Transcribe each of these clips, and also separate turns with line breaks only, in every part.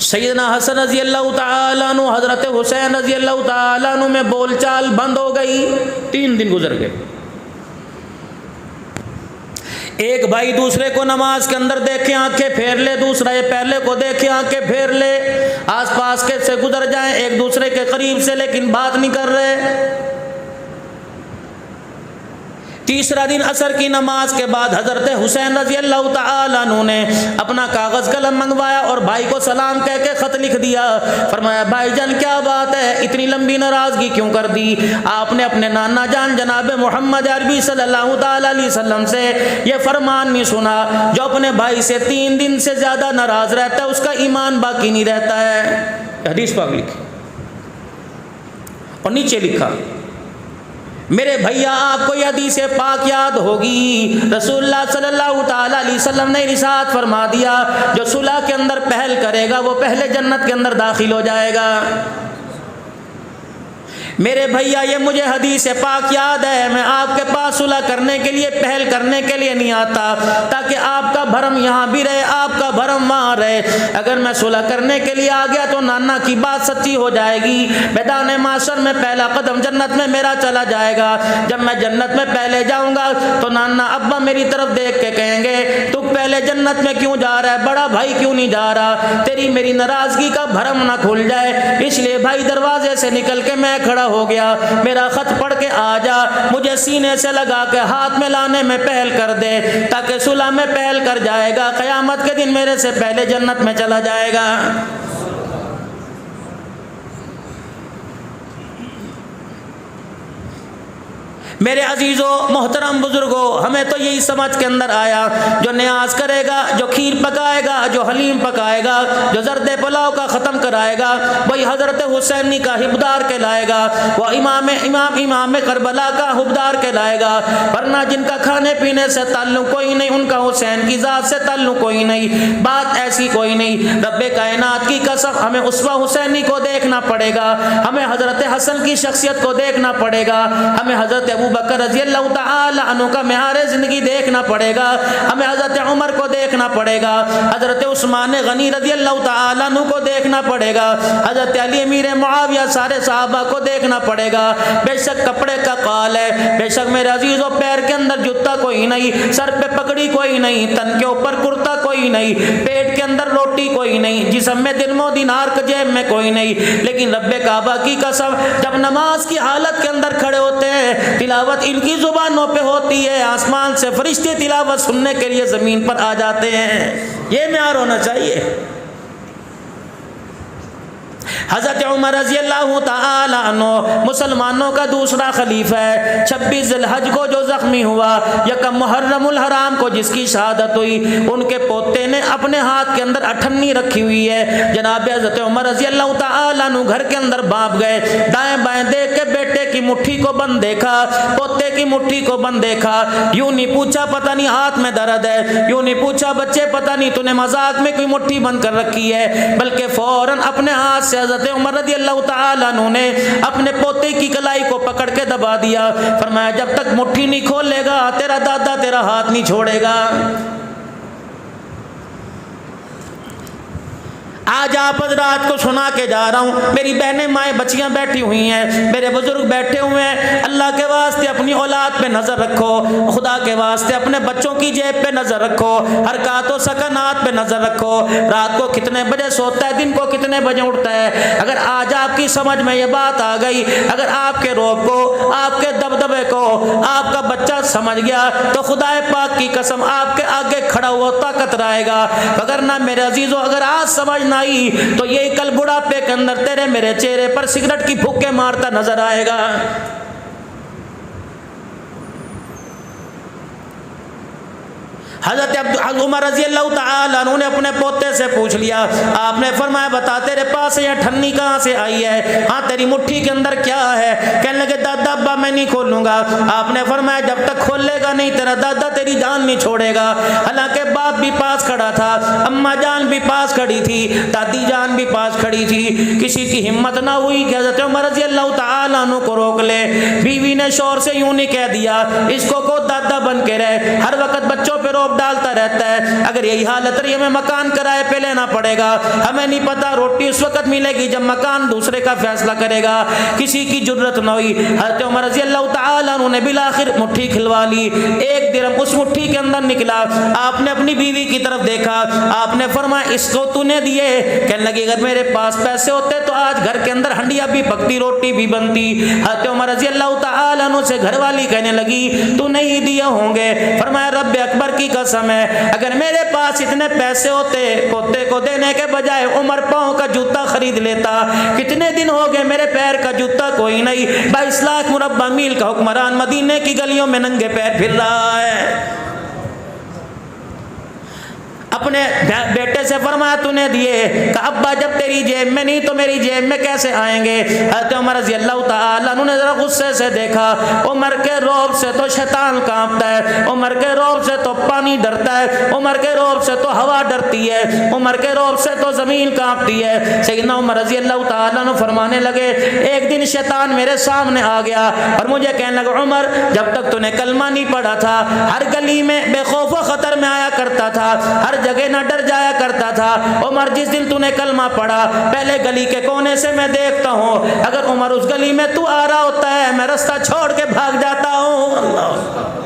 سیدنا حسن رضی اللہ تعالیٰ عنہ حضرت حسین رضی اللہ تعالیٰ عنہ میں بول چال بند ہو گئی. 3 دن گزر گئے. ایک بھائی دوسرے کو نماز کے اندر دیکھے آنکھیں پھیر لے, دوسرا یہ پہلے کو دیکھے آنکھیں پھیر لے, آس پاس کے سے گزر جائیں ایک دوسرے کے قریب سے لیکن بات نہیں کر رہے. تیسرا دن عصر کی نماز کے بعد حضرت حسین رضی اللہ تعالیٰ عنہ نے اپنا کاغذ قلم منگوایا اور بھائی کو سلام کہہ کے خط لکھ دیا. فرمایا بھائی جان کیا بات ہے, اتنی لمبی ناراضگی کیوں کر دی؟ آپ نے اپنے نانا جان جناب محمد عربی صلی اللہ تعالیٰ علیہ وسلم سے یہ فرمان نہیں سنا, جو اپنے بھائی سے 3 دن سے زیادہ ناراض رہتا ہے اس کا ایمان باقی نہیں رہتا ہے. حدیث پاک لکھی اور نیچے لکھا میرے بھیا آپ کو یہ حدیث پاک یاد ہوگی, رسول اللہ صلی اللہ تعالیٰ علیہ وسلم نے ارشاد فرما دیا جو صلح کے اندر پہل کرے گا وہ پہلے جنت کے اندر داخل ہو جائے گا. میرے بھیا یہ مجھے حدیث پاک یاد ہے, میں آپ کے پاس صلح کرنے کے لیے پہل کرنے کے لیے نہیں آتا تاکہ آپ کا بھرم یہاں بھی رہے آپ کا بھرم وہاں رہے. اگر میں صلح کرنے کے لیے آ گیا تو نانا کی بات سچی ہو جائے گی, میدان معاشر میں پہلا قدم جنت میں میرا چلا جائے گا. جب میں جنت میں پہلے جاؤں گا تو نانا ابا میری طرف دیکھ کے کہیں گے تو پہلے جنت میں کیوں جا رہا ہے, بڑا بھائی کیوں نہیں جا رہا, تیری میری ناراضگی کا بھرم نہ کھل جائے. اس لیے بھائی دروازے سے نکل کے میں کھڑا ہو گیا, میرا خط پڑھ کے آ جا, مجھے سینے سے لگا کے ہاتھ میں لانے میں پہل کر دے تاکہ صلح میں پہل کر جائے گا, قیامت کے دن میرے سے پہلے جنت میں چلا جائے گا. میرے عزیزوں محترم بزرگوں, ہمیں تو یہی سمجھ کے اندر آیا جو نیاز کرے گا, جو کھیر پکائے گا, جو حلیم پکائے گا, جو زرد پلاؤ کا ختم کرائے گا وہی حضرت حسینی کا حبدار کہلائے گا, وہ امام کربلا کا حبدار کہلائے گا. ورنہ جن کا کھانے پینے سے تعلق کوئی نہیں, ان کا حسین کی ذات سے تعلق کوئی نہیں, بات ایسی کوئی نہیں. رب کائنات کی قسم ہمیں اسوہ حسینی کو دیکھنا پڑے گا, ہمیں حضرت حسن کی شخصیت کو دیکھنا پڑے گا, ہمیں حضرت ابو بکر رضی اللہ تعالی عنہ کا معیار زندگی دیکھنا پڑے گا, ہمیں حضرت عمر کو دیکھنا پڑے گا, حضرت عثمان غنی رضی اللہ تعالی عنہ کو دیکھنا پڑے گا, حضرت علی امیر معاویہ سارے صحابہ کو دیکھنا پڑے گا. بے شک کپڑے کا قال ہے, بے شک میرے عزیزوں پیر کے اندر جوتا کوئی نہیں, سر پہ پگڑی کوئی نہیں, تن کے اوپر کرتا کوئی نہیں, پیٹ کے اندر روٹی کوئی نہیں, جسم میں درم و دینار جیب میں کوئی نہیں. لیکن رب کعبہ کی قسم جب نماز کی حالت کے اندر کھڑے ہوتے ہیں تلاوت ان کی زبانوں پہ ہوتی ہے, آسمان سے فرشتے تلاوت سننے کے لیے زمین پر آ جاتے ہیں. یہ معیار ہونا چاہیے. حضرت عمر رضی اللہ تعالی عنہ مسلمانوں کا دوسرا خلیفہ ہے. 26 ذی الحج کو جو زخمی ہوا, یکم محرم الحرام کو جس کی شہادت ہوئی, ان کے پوتے نے اپنے ہاتھ کے اندر اٹھنی رکھی ہوئی ہے. جناب حضرت عمر رضی اللہ تعالی عنہ گھر کے اندر بانپ گئے, دائیں بائیں دیکھ کے بیٹے کی مٹھی کو بند دیکھا, پوتے کی مٹھی کو بند دیکھا. یوں نہیں پوچھا پتہ نہیں ہاتھ میں درد ہے, یوں نہیں پوچھا بچے پتہ نہیں تو نے مذاق میں کوئی مٹھی بند کر رکھی ہے, بلکہ فوراً اپنے ہاتھ سے حضرت عمر رضی اللہ تعالیٰ عنہ نے اپنے پوتے کی کلائی کو پکڑ کے دبا دیا. فرمایا جب تک مٹھی نہیں کھولے گا تیرا دادا تیرا ہاتھ نہیں چھوڑے گا. آج آپ حضرات کو سنا کے جا رہا ہوں, میری بہنیں مائیں بچیاں بیٹھی ہوئی ہیں, میرے بزرگ بیٹھے ہوئے ہیں. اللہ کے واسطے اپنی اولاد پہ نظر رکھو, خدا کے واسطے اپنے بچوں کی جیب پہ نظر رکھو, حرکات و سکنات پہ نظر رکھو, رات کو کتنے بجے سوتا ہے, دن کو کتنے بجے اٹھتا ہے. اگر آج آپ کی سمجھ میں یہ بات آ گئی, اگر آپ کے روب کو, آپ کے دبدبے کو آپ کا بچہ سمجھ گیا تو خدا پاک کی قسم آپ کے آگے کھڑا ہوا طاقت رہے گا. اگر نہ میرے عزیزوں اگر آج سمجھ تو یہ کل بڑھاپے کے اندر تیرے میرے چہرے پر سگریٹ کی پھوکے مارتا نظر آئے گا. حضرت عمر رضی اللہ تعالیٰ عنہ نے اپنے پوتے سے پوچھ لیا, آپ نے فرمایا بتا تیرے پاس یہ ٹھنی کہاں سے آئی ہے, ہاں تیری مٹھی کے اندر کیا ہے. کہنے لگے دادا ابا میں نہیں کھولوں گا. آپ نے فرمایا جب تک کھولے گا نہیں تیرا دادا تیری جان نہیں چھوڑے گا. حالانکہ باپ بھی پاس کھڑا تھا, اماں جان بھی پاس کھڑی تھی, دادی جان بھی پاس کھڑی تھی. کسی کی ہمت نہ ہوئی کہ حضرت عمر رضی اللہ تعالیٰ عنہ کو روک لے. بیوی نے شوہر سے یوں نہیں کہہ دیا اس کو دادا بن کے رہے, ہر وقت بچوں پہ روب روک ڈالتا رہتا ہے. اگر یہی حالت رہی ہمیں مکان کرائے پہ لینا پڑے گا. ہمیں نہیں پتا روٹی اس وقت ملے گی جب مکان دوسرے کا فیصلہ کرے گا. کسی کی جرت نہ ہوئی. حضرت عمر رضی اللہ تعالیٰ عنہ نے بالآخر مٹھی کھلوا لی. 1 درہم اس مٹھی کے اندر نکلا. آپ نے اپنی بیوی کی طرف دیکھا, آپ نے فرمایا اس کو تو نے دیے؟ کہنے لگی اگر میرے پاس پیسے ہوتے تو آج گھر کے اندر ہنڈیا بھی پکتی, روٹی بھی بنتی. حضرت عمر رضی اللہ تعالیٰ عنہ سے گھر والی کہنے لگی تو نہیں دیے ہوں گے. فرمایا رب اکبر کی قسم ہے اگر میرے پاس اتنے پیسے ہوتے پوتے کو دینے کے بجائے عمر پاؤں کا جوتا خرید لیتا. کتنے دن ہو گئے میرے پیر کا جوتا کوئی نہیں. 22 لاکھ مربع میل کا حکمران مدینے کی گلیوں میں ننگے پیر پھر رہا ہے. اپنے بیٹے سے فرمایا تو نے دیے؟ کہ ابا جب تیری جیب میں نہیں تو میری جیب میں کیسے آئیں گے؟ حضرت عمر رضی اللہ تعالیٰ عنہ نے ذرا غصے سے دیکھا. عمر کے رعب سے تو شیطان کانپتا ہے, عمر کے رعب سے تو پانی ڈرتا ہے, عمر کے رعب سے تو ہوا ڈرتی ہے, عمر کے رعب سے تو زمین کانپتی ہے. سیدنا عمر رضی اللہ تعالیٰ عنہ فرمانے لگے ایک دن شیطان میرے سامنے آ گیا اور مجھے کہنے لگا عمر جب تک تو نے کلمہ نہیں پڑھا تھا ہر گلی میں بے خوف و خطر میں آیا کرتا تھا, ہر جگہ نہ ڈر جایا کرتا تھا. عمر جس دن تو نے کلمہ پڑھا پہلے گلی کے کونے سے میں دیکھتا ہوں, اگر عمر اس گلی میں تو آ رہا ہوتا ہے میں رستہ چھوڑ کے بھاگ جاتا ہوں. اللہ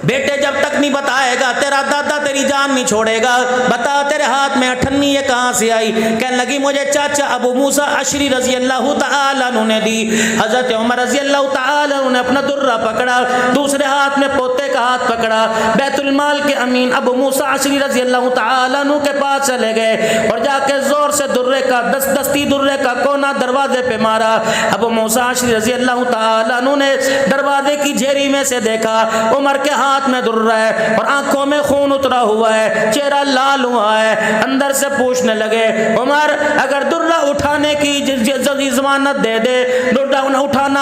بیٹے جب تک نہیں بتائے گا تیرا دادا تیری جان نہیں چھوڑے گا. بتا تیرے ہاتھ میں 98 یہ کہاں سے آئی؟ کہنے لگی مجھے چاچا ابو موسیٰ اشری رضی اللہ تعالیٰ عنہ نے دی. حضرت عمر رضی اللہ تعالیٰ عنہ نے اپنا درہ پکڑا, دوسرے ہاتھ میں پوتے کا ہاتھ پکڑا, بیت المال کے امین ابو موسیٰ اشری رضی اللہ تعالیٰ عنہ کے پاس چلے گئے اور جا کے زور سے درے کا دستی درے کا کونا دروازے پہ مارا. ابو موسیٰ اشری رضی اللہ تعالیٰ عنہ نے دروازے کی جھیری میں سے دیکھا عمر کے ہاتھ میں درہ ہے اور آنکھوں میں خون اترا ہوا ہے, چہرہ لال ہوا ہے. اندر سے پوچھنے لگے عمر اگر درہ اٹھانے کی ضمانت دے دے, درہ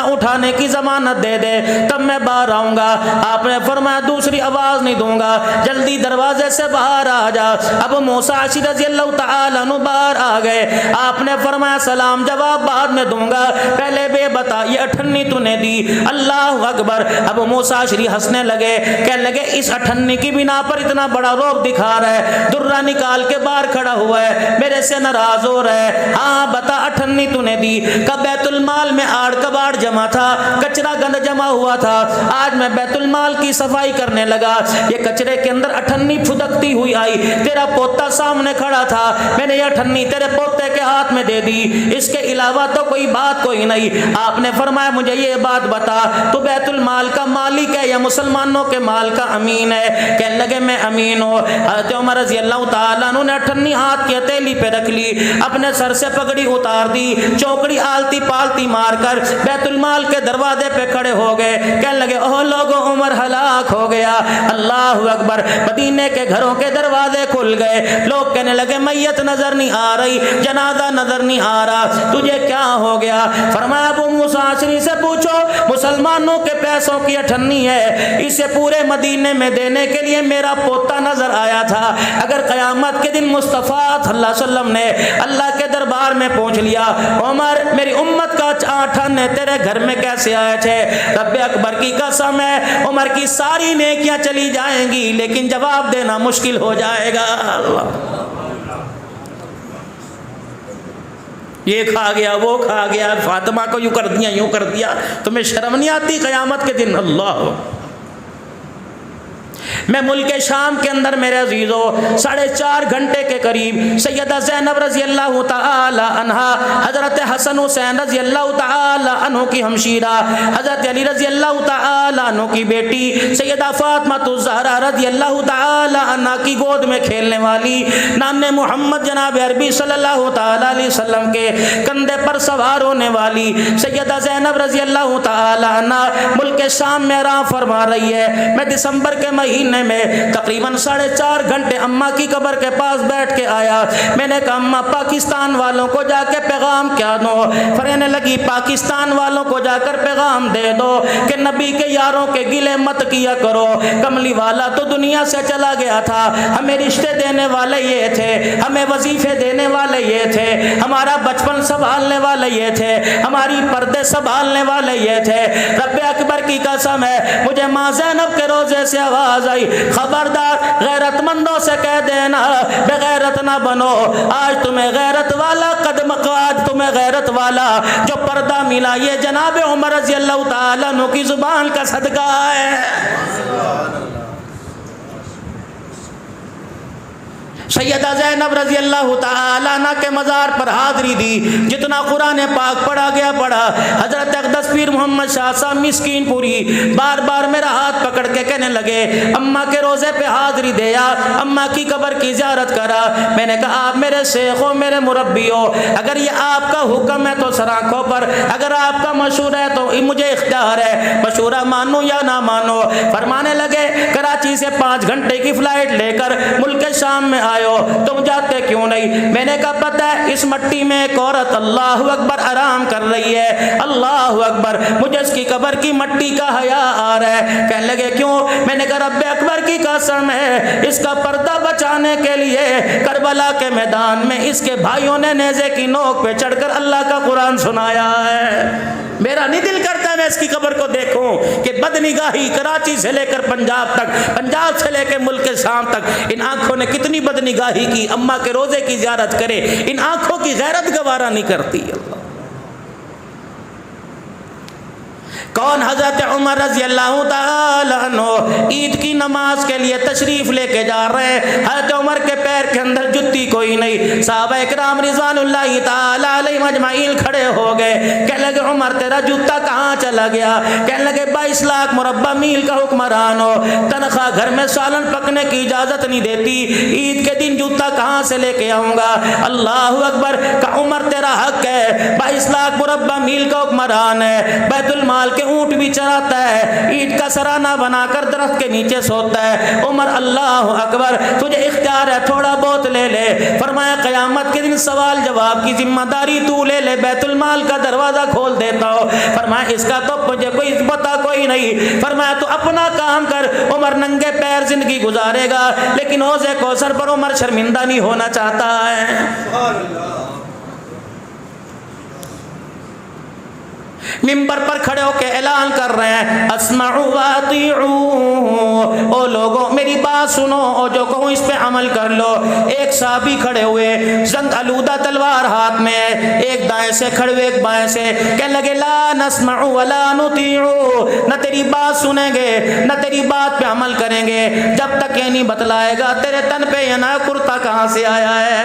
اٹھانے کی ضمانت دے دے تب میں باہر آؤں گا. آپ نے فرمایا دوسری آواز نہیں دوں گا, جلدی دروازے سے باہر آ جا. ابو موسیٰ اشری رضی اللہ تعالیٰ عنہ باہر آ گئے. آپ نے فرمایا سلام جواب بعد میں دوں گا, پہلے بے بتا یہ 98 تو نے دی؟ اللہ اکبر. ابو موسیٰ اشری ہنسنے لگے, کہنے لگے اس 98 کی بنا پر اتنا بڑا روب دکھا رہا ہے, درہ نکال کے باہر کھڑا ہوا ہے, میرے سے ناراض ہو رہا ہے. ہاں بتا 98 تو نے دی؟ کہ بیت المال میں آڑ کباڑ جمع تھا, کچرا گند جمع ہوا تھا, آج میں بیت المال کی صفائی کرنے لگا, یہ کچرے کے اندر 98 پھدکتی ہوئی آئی, تیرا پوتا سامنے کھڑا تھا, میں نے یہ 98 تیرے پوتے کے ہاتھ میں دے دی, اس کے علاوہ تو کوئی بات کوئی نہیں. آپ نے فرمایا مجھے یہ بات بتا تو بیت المال کا مالک ہے یا مسلمانوں کے مال کا امین ہے؟ کہنے لگے میں امین ہوں. حضرت عمر رضی اللہ تعالیٰ عنہ نے 98 ہاتھ کی ہتھیلی پہ رکھ لی, اپنے سر سے پگڑی اتار دی, چوکڑی آلتی پالتی مار کر بیت المال کے دروازے پہ کھڑے ہو گئے. کہنے لگے اوہ لوگوں عمر ہلاک ہو گیا. اللہ اکبر. مدینے کے گھروں کے دروازے کھل گئے, لوگ کہنے لگے میت نظر نہیں آ رہی, جنازہ نظر نہیں آ رہا, تجھے کیا ہو گیا؟ فرمایا ابو موسیٰ اشری سے پوچھو, مسلمانوں کے پیسوں کی 98 ہے, اسے پورے مدینے میں دینے کے لیے میرا پوتا نظر آیا تھا. اگر قیامت کے دن مصطفیٰ صلی اللہ علیہ وسلم نے اللہ کے دربار میں پہنچ لیا عمر میری امت کا 98 تیرے گھر میں کیسے آئے تھے؟ رب اکبر کی قسم ہے عمر کی ساری نیکیاں چلی جائیں گی لیکن جواب دینا مشکل ہو جائے گا. اللہ یہ کھا گیا وہ کھا گیا, فاطمہ کو یوں کر دیا یوں کر دیا, تمہیں شرم نہیں آتی قیامت کے دن؟ اللہ میں ملک شام کے اندر میرے عزیزو 4.5 گھنٹے کے قریب سیدہ زینب رضی اللہ تعالی عنہا, حضرت حسن حسین رضی اللہ تعالی عنہ کی ہمشیرہ, حضرت علی رضی اللہ تعالی عنہ کی بیٹی سیدہ فاطمہ الزہرا رضی اللہ تعالی عنہ کی گود میں کھیلنے والی, نام محمد جناب عربی صلی اللہ تعالی علیہ وسلم کے کندھے پر سوار ہونے والی سیدہ زینب رضی اللہ تعالی عنہ ملک شام میں آرام فرما رہی ہے. میں دسمبر کے مہینے اتنے میں تقریباً 4.5 گھنٹے اماں کی قبر کے پاس بیٹھ کے آیا. میں نے کہا اماں پاکستان والوں کو جا کے پیغام کیا دو؟ فرمانے لگی پاکستان والوں کو جا کر پیغام دے دو کہ نبی کے یاروں کے گلے مت کیا کرو. کملی والا تو دنیا سے چلا گیا تھا, ہمیں رشتے دینے والے یہ تھے, ہمیں وظیفے دینے والے یہ تھے, ہمارا بچپن سنبھالنے والے یہ تھے, ہماری پردے سنبھالنے والے یہ تھے. رب اکبر کی قسم ہے مجھے ماں زینب کے روزے سے آواز آئی, خبردار غیرت مندوں سے کہہ دینا بے غیرت نہ بنو. آج تمہیں غیرت والا قدم, آج تمہیں غیرت والا جو پردہ ملا یہ جناب عمر رضی اللہ تعالیٰ عنہ کی زبان کا صدقہ ہے. سیدہ زینب رضی اللہ تعالیٰ عنہ کے مزار پر حاضری دی. جتنا قرآن پاک پڑھا گیا پڑھا. حضرت اقدس پیر محمد شاہ صاحب مسکین پوری بار بار میرا ہاتھ پکڑ کے کہنے لگے اماں کے روزے پہ حاضری دیا, اماں کی قبر کی زیارت کرا. میں نے کہا آپ میرے شیخ ہو, میرے مربی ہو, اگر یہ آپ کا حکم ہے تو سر آنکھوں پر, اگر آپ کا مشورہ ہے تو مجھے اختیار ہے, مشورہ مانو یا نہ مانو. فرمانے لگے کراچی سے 5 گھنٹے کی فلائٹ لے کر ملک شام میں آئے ہو, تم جاتے کیوں نہیں؟ میں نے کہا پتہ ہے اس مٹی میں ایک عورت اللہ اکبر آرام کر رہی ہے, اللہ اکبر, مجھے اس کی قبر کی مٹی کا حیا آ رہا ہے. کہنے لگے کیوں؟ میں نے کہا رب اکبر کی قسم ہے اس کا پردہ بچانے کے لیے کربلا کے میدان میں اس کے بھائیوں نے نیزے کی نوک پہ چڑھ کر اللہ کا قرآن سنایا ہے. میرا نہیں دل کرتا میں اس کی قبر کو دیکھوں کہ بدنگاہی کراچی سے لے کر پنجاب تک, پنجاب سے لے کے ملک شام تک ان آنکھوں نے کتنی بدنگاہی کی, اماں کے روزے کی زیارت کرے, ان آنکھوں کی غیرت گوارا نہیں کرتی. اللہ کون؟ حضرت عمر رضی اللہ تعالیٰ عنہ عید کی نماز کے لیے تشریف لے کے جا رہے ہیں. حضرت عمر کے پیر کے اندر جتی کوئی نہیں. صحابہ اکرام رضوان اللہ تعالیٰ علیہم اجمعین کھڑے ہو گئے. کہنے لگے عمر تیرا جوتا کہاں چلا گیا؟ کہنے لگے 22 لاکھ مربع میل کا حکمران ہو, تنخواہ گھر میں سالن پکنے کی اجازت نہیں دیتی, عید کے دن جوتا کہاں سے لے کے آؤں گا؟ اللہ اکبر. کہ عمر تیرا حق ہے, 22 لاکھ مربع میل کا حکمران ہے, بیت المال کے اونٹ بھی چراتا ہے, عید کا سرانہ بنا کر درخت کے نیچے سوتا ہے. عمر اللہ اکبر, تجھے اختیار ہے تھوڑا بہت لے لے. فرمایا قیامت کے دن سوال جواب کی ذمہ داری تو لے لے, بیت المال کا دروازہ کھول دیتا ہو. فرمایا اس کا تو مجھے کوئی پتہ کوئی نہیں. فرمایا تو اپنا کام کر. عمر ننگے پیر زندگی گزارے گا لیکن حوض کوثر پر عمر شرمندہ نہیں ہونا چاہتا ہے. منبر پر کھڑے ہو کے اعلان کر رہے ہیں اسمعوا واطیعوا, او لوگوں میری بات سنو اور جو کہوں اس پہ عمل کر لو. ایک صحابی کھڑے ہوئے, زنگ آلودہ تلوار ہاتھ میں ہے, ایک دائیں سے کھڑے ہوئے ایک بائیں سے, کہنے لگے لا نسمع ولا نطیع, نہ تیری بات سنیں گے نہ تیری بات پہ عمل کریں گے جب تک یہ نہیں بتلائے گا تیرے تن پہ یہ نیا کرتا کہاں سے آیا ہے.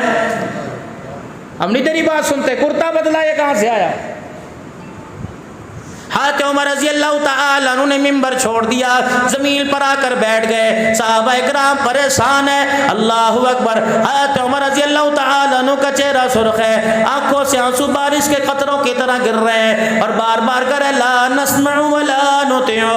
ہم نہیں تیری بات سنتے, کرتا بدلا یہ کہاں سے آیا؟ حضرت عمر رضی اللہ تعالیٰ عنہ نے منبر چھوڑ دیا, زمین پر آ کر بیٹھ گئے. صحابہ اکرام پریشان ہے. اللہ اکبر. حضرت عمر رضی اللہ تعالیٰ عنہ کا چہرہ سرخ ہے, آنکھوں سے آنسو بارش کے قطروں کی طرح گر رہے ہیں اور بار بار کرے لا نسمع ولا نطیع,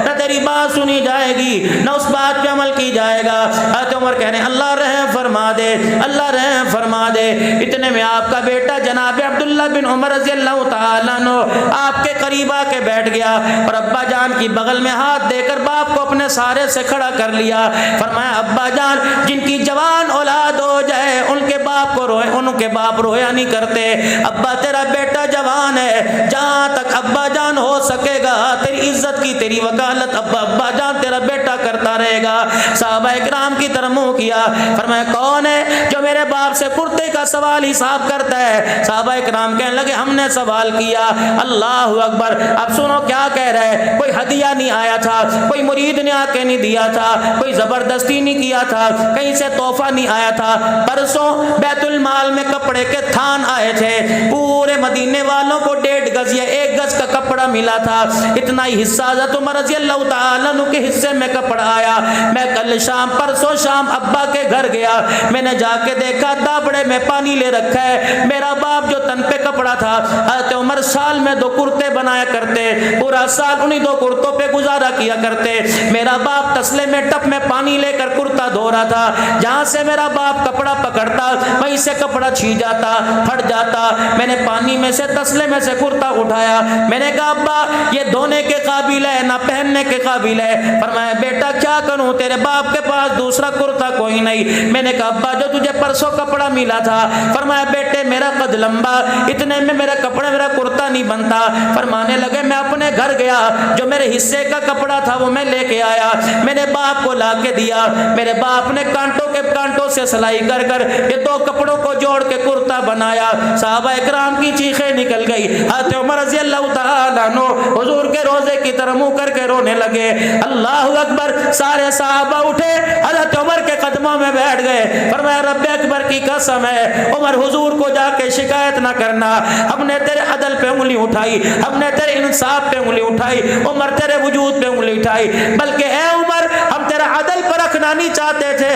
نہ تیری بات سنی جائے گی نہ اس بات پہ عمل کی جائے گا. حضرت عمر کہنے اللہ رحم فرما دے, اللہ رحم فرما دے. اتنے میں آپ کا بیٹا جناب عبداللہ بن عمر رضی اللہ تعالیٰ عنہ آپ کے قریب کے بیٹھ گیا اور ابا جان کی بغل میں ہاتھ دے کر باپ کو اپنے سارے سے کھڑا کر لیا. فرمایا ابا جان جن کی جوان اولاد ہو جائے ان کے باپ کو روئے, ان کے باپ رویا نہیں کرتے. ابا تیرا بیٹا جوان ہے, جہاں تک ابا جان ہو سکے گا تیری عزت کی تیری وکالت ابا جان تیرا بیٹا کرتا رہے گا. صحابہ اکرام کی طرف منہ کیا. فرمایا کون ہے جو میرے باپ سے کرتے کا سوال حساب کرتا ہے؟ صحابہ اکرام کہنے لگے ہم نے سوال کیا. اللہ اکبر. اب سنو کیا کہہ رہے ہیں, کوئی ہدیہ نہیں آیا تھا, کوئی مرید نے آ کے نہیں دیا تھا, کوئی زبردستی نہیں کیا تھا, کہیں سے تحفہ نہیں آیا تھا. پرسوں بیت المال میں کپڑے کے تھان آئے تھے, پورے مدینے والوں کو 1.5 گز یا 1 گز کا کپڑا ملا تھا. اتنا ہی حصہ حضرت عمر رضی اللہ تعالیٰ عنہ کے حصے میں کپڑا آیا. میں کل شام پرسوں شام ابا کے گھر گیا, میں نے جا کے دیکھا دابڑے میں پانی لے رکھا ہے. میرا باپ جو تن پہ کپڑا تھا, حضرت عمر سال میں 2 کرتے بنایا کرتے, پورا سال انہی 2 کرتوں پہ گزارا کیا کرتے. میرا باپ تسلے میں ٹپ میں پانی لے کر کرتا دھو رہا تھا, جہاں سے میرا باپ کپڑا پکڑتا وہیں سے کپڑا چھین جاتا, پھٹ جاتا. میں نے پانی میں سے تسلے میں سے کرتا اٹھایا, میں نے کہا ابا یہ دھونے کے قابل ہے نہ پہننے کے قابل ہے. فرمایا بیٹا کیا کروں, تیرے باپ کے پاس دوسرا کرتا کوئی نہیں. میں نے کہا ابا جو تجھے پرسوں کپڑا ملا تھا, فرمایا بیٹے میرا قد لمبا, اتنے میں میرا کپڑا میرا کرتا نہیں بنتا. فرمانے لگے میں اپنے گھر گیا, جو میرے حصے کا کپڑا تھا وہ میں لے کے آیا, میں نے باپ کو لا کے دیا. میرے باپ نے کانٹوں سے سلائی کر کر یہ 2 کپڑوں کو جوڑ کے کرتا بنایا. صحابہ اکرام کی چیخیں نکل گئی. حضرت عمر رضی اللہ تعالیٰ عنہ حضور کے روزے کی طرف منہ کر کے رونے لگے. اللہ اکبر. سارے صحابہ اٹھے, حضرت عمر کے قدموں میں بیٹھ گئے. فرمایا رب اکبر کی قسم ہے عمر حضور کو جا کے شکایت نہ کرنا, ہم نے تیرے عدل پہ انگلی اٹھائی, ہم نے تیرے انصاف پہ انگلی اٹھائی, عمر تیرے وجود پہ انگلی اٹھائی, بلکہ اے عمر ہم تیرا عدل پر رکھنا نہیں چاہتے تھے,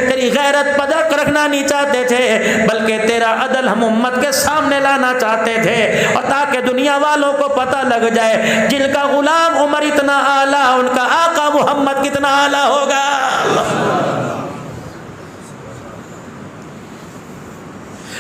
تیری غیرت پر رکھنا نہیں چاہتے تھے, بلکہ تیرا عدل ہم امت کے سامنے لانا چاہتے تھے, اور تاکہ دنیا والوں کو پتہ لگ جائے جن کا غلام عمر اتنا اعلیٰ, ان کا آقا محمد کتنا اعلیٰ ہوگا.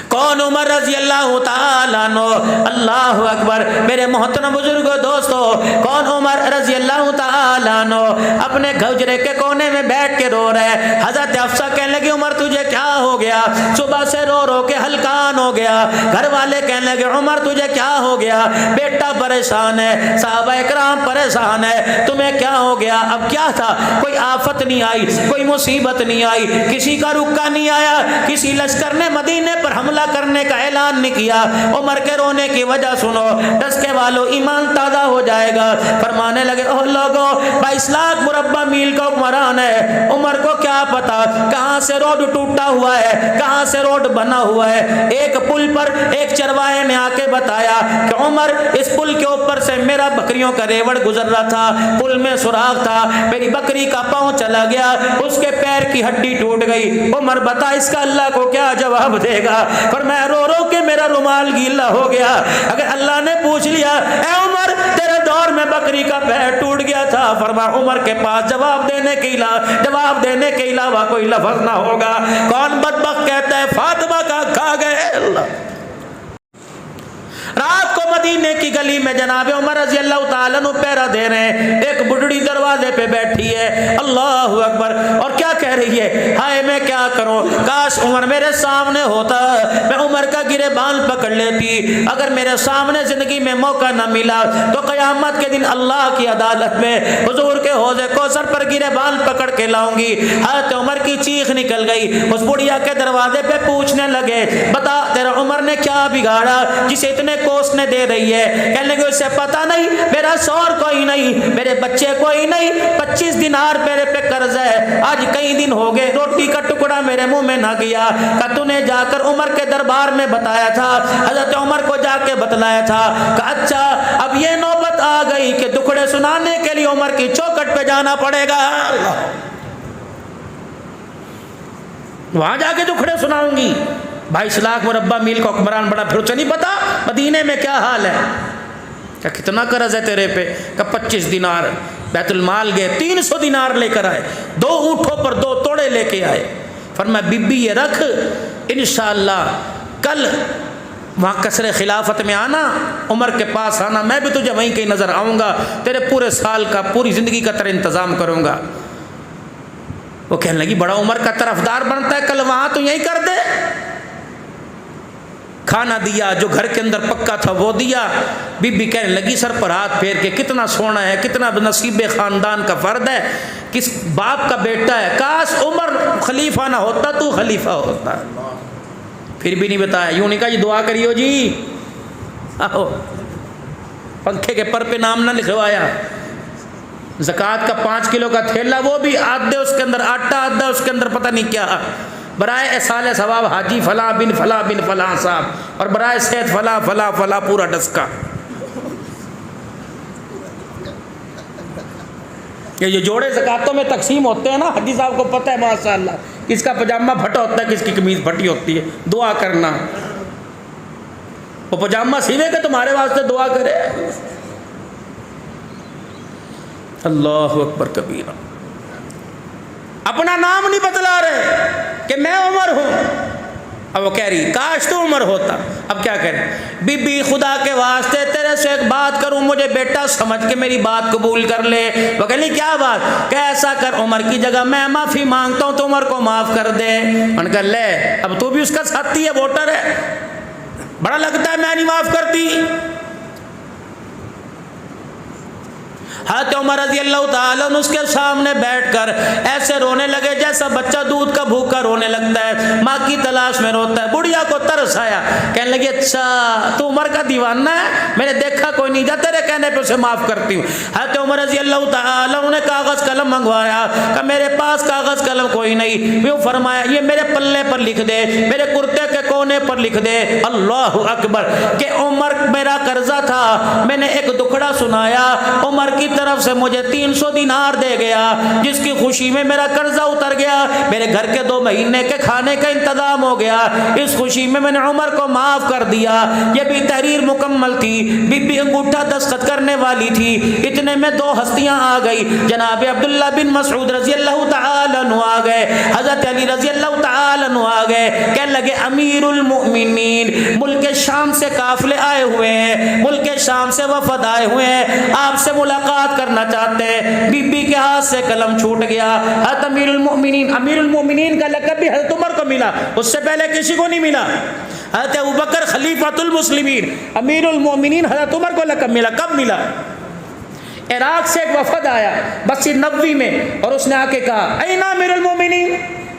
کون عمر رضی اللہ تعالیٰ عنہ, اللہ اکبر. میرے محترم بزرگوں دوستو, کون عمر رضی اللہ تعالیٰ عنہ اپنے گھجرے کے کونے میں بیٹھ کے رو رہے. حضرت حفصہ کہنے لگی عمر تجھے کیا ہو گیا, صبح سے رو رو کے ہلکان ہو گیا. گھر والے کہنے لگے عمر تجھے کیا ہو گیا, بیٹا پریشان ہے, صحابہ اکرام پریشان ہے, تمہیں کیا ہو گیا. اب کیا تھا, کوئی آفت نہیں آئی, کوئی مصیبت نہیں آئی, کسی کا رکا نہیں آیا, کسی لشکر نے مدینے پر حملہ کرنے کا اعلان نہیں کیا. عمر کے رونے کی وجہ سنو, ڈسکے والوں ایمان تازہ ہو جائے گا. فرمانے لگے او لوگوں 22 لاکھ مربع میل کا حکمران ہے, عمر کو کیا پتا کہاں سے روڈ ٹوٹا ہوا ہے, کہاں سے روڈ بنا ہوا ہے. ایک پل پر ایک چرواہے نے آ کے بتایا کہ عمر اس پل کے اوپر سے میرا بکریوں کا ریوڑ گزر رہا تھا, پل میں سوراخ تھا, میری بکری کا پاؤں چلا گیا, اس کے پیر کی ہڈی ٹوٹ گئی. عمر بتا اس کا اللہ کو کیا جواب دے گا. فرمایا رو رو کے میرا رومال گیلا ہو گیا. اگر اللہ نے پوچھ لیا اے عمر تیرے دور میں بکری کا پیر ٹوٹ گیا تھا, فرمایا عمر کے پاس جواب دینے کے علاوہ کوئی لفظ نہ ہوگا. کون بدبخت کہتا ہے فاطمہ کا کھا گئے. اللہ رات کو مدینے کی گلی میں جناب عمر رضی اللہ تعالیٰ عنہ پہرا دے رہے ہیں, ایک بڈڑی دروازے پہ بیٹھی ہے. اللہ اکبر. اور کیا کہہ رہی ہے, ہائے میں کیا کروں, کاش عمر میرے سامنے ہوتا, میں عمر کا گریبان پکڑ لیتی. اگر میرے سامنے زندگی میں موقع نہ ملا تو قیامت کے دن اللہ کی عدالت میں حضور کے حوض کوثر پر گریبان پکڑ کے لاؤں گی. حضرت عمر کی چیخ نکل گئی. اس بڑھیا کے دروازے پہ پوچھنے لگے بتا تیرا عمر نے کیا بگاڑا جسے اتنے کوسنے دے رہی ہے. کہنے لگے اسے پتا نہیں, میرا شوہر کوئی نہیں, میرے بچے کوئی نہیں, 25 دینار میرے پہ قرض ہے, آج کئی دن ہو گئے روٹی کا ٹکڑا میرے منہ میں نہ گیا. کہ تو نے جا کر عمر کے دربار میں بتایا تھا, حضرت عمر کو جا کے بتلایا تھا. کہ اچھا اب یہ نوبت آ گئی کہ دکھڑے سنانے کے لیے عمر کی چوکٹ پہ جانا پڑے گا, وہاں جا کے دکھڑے سناؤں گی. 22 لاکھ مربع میل کا حکمران بڑا, پھر اسے نہیں پتا مدینے میں کیا حال ہے, کہ کتنا قرض ہے تیرے پہ. کہ 25 دینار. بیت المال گئے, 300 دینار لے کر آئے, 2 اونٹوں پر 2 توڑے لے کے آئے. فرمایا بی بی یہ رکھ, انشاءاللہ کل وہاں قصر خلافت میں آنا, عمر کے پاس آنا, میں بھی تجھے وہیں کہیں نظر آؤں گا, تیرے پورے سال کا پوری زندگی کا تیرا انتظام کروں گا. وہ کہنے لگی بڑا عمر کا طرفدار بنتا ہے, کل وہاں تو یہی کر دے. کھانا دیا, جو گھر کے اندر پکا تھا وہ دیا. بی بی کہنے لگی سر پر ہاتھ پھیر کے کتنا سونا ہے, کتنا نصیب خاندان کا فرد ہے, کس باپ کا بیٹا ہے, کاش عمر خلیفہ نہ ہوتا تو خلیفہ ہوتا. پھر بھی نہیں بتایا, یوں نہیں کہا جی دعا کریو جی, آہو پنکھے کے پر پہ نام نہ لکھوایا. زکوٰۃ کا 5 کلو کا تھیلا, وہ بھی آدھے اس کے اندر آٹا, آدھا اس کے اندر پتہ نہیں کیا, برائے احصال ثواب حاجی فلاں بن فلاں صاحب, اور برائے صحت فلاں پورا ڈسکا. یہ جو جوڑے زکاتوں میں تقسیم ہوتے ہیں نا، حاجی صاحب کو پتہ ہے ماشاء اللہ، کس کا پاجامہ پھٹا ہوتا ہے، کس کی قمیض پھٹی ہوتی ہے، دعا کرنا، وہ پاجامہ سیوے کہ تمہارے واسطے دعا کرے۔ اللہ اکبر کبیرہ۔ اپنا نام نہیں بتلا رہے کہ میں عمر ہوں، اب وہ کہہ رہی کاش تو عمر ہوتا۔ اب کیا کریں؟ بی بی خدا کے واسطے تیرے سے ایک بات کروں، مجھے بیٹا سمجھ کے میری بات قبول کر لے۔ وہ کہہ لی کیا بات؟ کہ ایسا کر، عمر کی جگہ میں معافی مانگتا ہوں تو عمر کو معاف کر دے۔ ان کا لے، اب تو بھی اس کا ساتھی ہے، ووٹر ہے، بڑا لگتا ہے میں نہیں معاف کرتی۔ حضرت عمر رضی اللہ تعالیٰ عنہ اس کے سامنے بیٹھ کر ایسے رونے لگے جیسا بچہ دودھ کا بھوکا رونے لگتا ہے، ماں کی تلاش میں روتا ہے۔ بڑھیا کو ترس آیا، کہنے لگی اچھا تو عمر کا دیوانہ ہے، میں نے دیکھا کوئی نہیں، جا تیرے کہنے پہ اسے معاف کرتی ہوں۔ حضرت عمر رضی اللہ تعالیٰ عنہ نے کاغذ قلم منگوایا کہ میرے پاس کاغذ قلم کوئی نہیں، وہ فرمایا یہ میرے پلے پر لکھ دے، میرے کرتے کے کونے پر لکھ دے، اللہ اکبر، کہ عمر میرا قرضہ تھا، میں نے ایک دکھڑا سنایا، عمر کی طرف سے مجھے 300 دینار دے گیا، جس کی خوشی میں میرا قرضہ اتر گیا، میرے گھر کے 2 مہینے کے کھانے کا انتظام ہو گیا، اس خوشی میں نے عمر کو معاف کر دیا۔ یہ بھی تحریر مکمل تھی، بی بی انگوٹھا دستخط کرنے والی تھی، اتنے میں 2 ہستیاں آ گئی، جناب عبداللہ بن مسعود رضی اللہ تعالیٰ عنہ آ گئے، حضرت علی رضی اللہ تعالیٰ عنہ آ گئے، کہنے لگے امیر المؤمنین، ملک شام سے قافلے آئے ہوئے ہیں، ملک شام سے وفد آئے ہوئے ہیں، آپ سے ملاقات کرنا چاہتے ہیں۔ بی بی کے ہاتھ سے قلم چھوٹ گیا۔ حضرت امیر المؤمنین کا لقب بھی حضرت عمر کو ملا، اس سے پہلے کسی کو نہیں ملا۔ حضرت ابوبکر خلیفۃ المسلمین، امیر المؤمنین حضرت عمر کو لقب ملا۔ کب ملا؟ عراق سے ایک وفد آیا مسجد نبوی میں، اور اس نے آ کے کہا این امیر المؤمنین،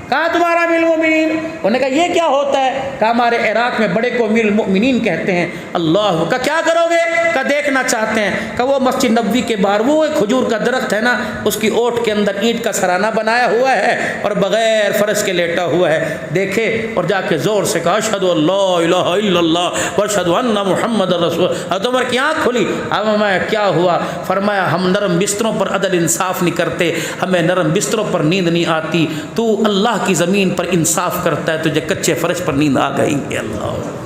کہاں تمہارا امیر المؤمنین؟ انہوں نے کہا یہ کیا ہوتا ہے؟ کہا ہمارے عراق میں بڑے کو امیر المؤمنین کہتے ہیں۔ اللہ کا کیا کرو گے؟ کہا دیکھنا چاہتے ہیں۔ کہا وہ مسجد نبوی کے باہر وہ ایک کھجور کا درخت ہے نا، اس کی اوٹ کے اندر اینٹ کا سرانہ بنایا ہوا ہے اور بغیر فرش کے لیٹا ہوا ہے، دیکھے اور جا کے زور سے کہا اشہد ان لا الہ الا اللہ واشہد ان محمد رسول۔ حضرت عمر کی آنکھ کھلی۔ اب میں کیا ہوا؟ فرمایا ہم نرم بستروں پر عدل انصاف نہیں کرتے، ہمیں نرم بستروں پر نیند نہیں آتی، تو اللہ کی زمین پر انصاف کرتا ہے، تجھے کچے فرش پر نیند آ گئی ہے۔ اللہ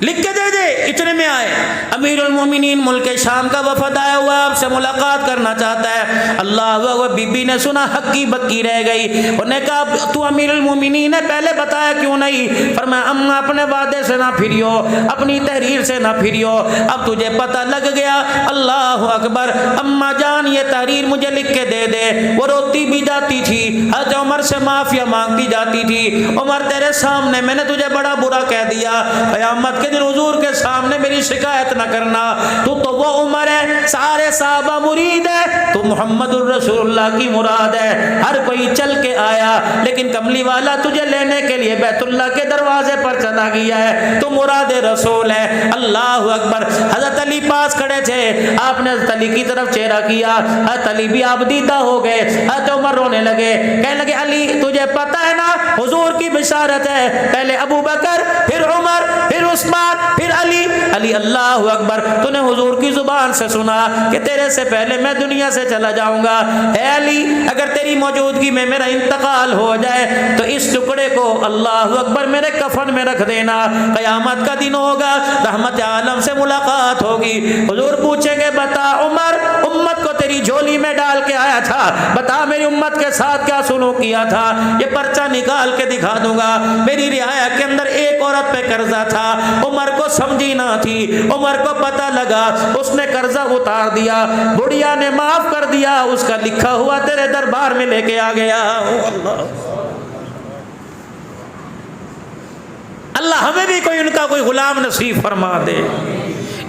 لکھ کے دے دے۔ اتنے میں آئے امیر المومنین ملک شام کا وفد آیا ہوا، آپ سے ملاقات کرنا چاہتا ہے۔ اللہ وہ بی بی نے سنا ہکی بکی رہ گئی، انہوں نے کہا تو امیر المومنین ہے، پہلے بتایا کیوں نہیں؟ فرمایا اماں اپنے وعدے سے نہ پھریو، اپنی تحریر سے نہ پھریو، اب تجھے پتہ لگ گیا۔ اللہ اکبر، اماں جان یہ تحریر مجھے لکھ کے دے دے۔ وہ روتی بھی جاتی تھی، حضرت عمر سے معافیا مانگتی جاتی تھی، عمر تیرے سامنے میں نے تجھے بڑا برا کہہ دیا، قیامت کے دن حضور کے سامنے میری شکایت نہ کرنا، تو وہ عمر ہے، سارے صحابہ مرید ہے، تو محمد الرسول اللہ کی مراد ہے۔ ہر کوئی چل کے آیا، لیکن کملی والا تجھے لینے کے لیے بیت اللہ کے دروازے پر چلا گیا ہے، تو مراد رسول ہے۔ اللہ اکبر۔ حضرت علی پاس کھڑے تھے، آپ نے حضرت علی کی طرف چہرہ کیا، حضرت علی بھی آپ دیدہ ہو گئے۔ حضرت عمر رونے لگے، کہنے لگے علی تجھے پتہ ہے نا حضور کی بشارت ہے، پہلے ابو بکر، پھر عمر، پھر عثمان، پھر علی۔ علی اللہ اکبر، تو نے حضور کی زبان سے سنا کہ تیرے سے پہلے میں دنیا سے چلا جاؤں گا۔ اے علی اگر تیری موجودگی میں میرا انتقال ہو جائے تو اس ٹکڑے کو اللہ اکبر میرے کفن میں رکھ دینا، قیامت کا دن ہوگا، رحمت عالم سے ملاقات ہوگی، حضور پوچھیں گے بتا عمر امت کو تیری جھولی میں ڈال کے آیا تھا، بتا میری امت کے ساتھ کیا سلوک کیا تھا، یہ پرچہ نکال کے دکھا دوں گا۔ میری رعایا کے اندر ایک عورت پہ قرضہ تھا، عمر کو سمجھی نہ تھی، عمر کو پتہ لگا، اس نے قرضہ اتار دیا، بڑھیا نے معاف کر دیا، اس کا لکھا ہوا تیرے دربار میں لے کے آ گیا۔ اللہ ہمیں بھی کوئی ان کا کوئی غلام نصیب فرما دے۔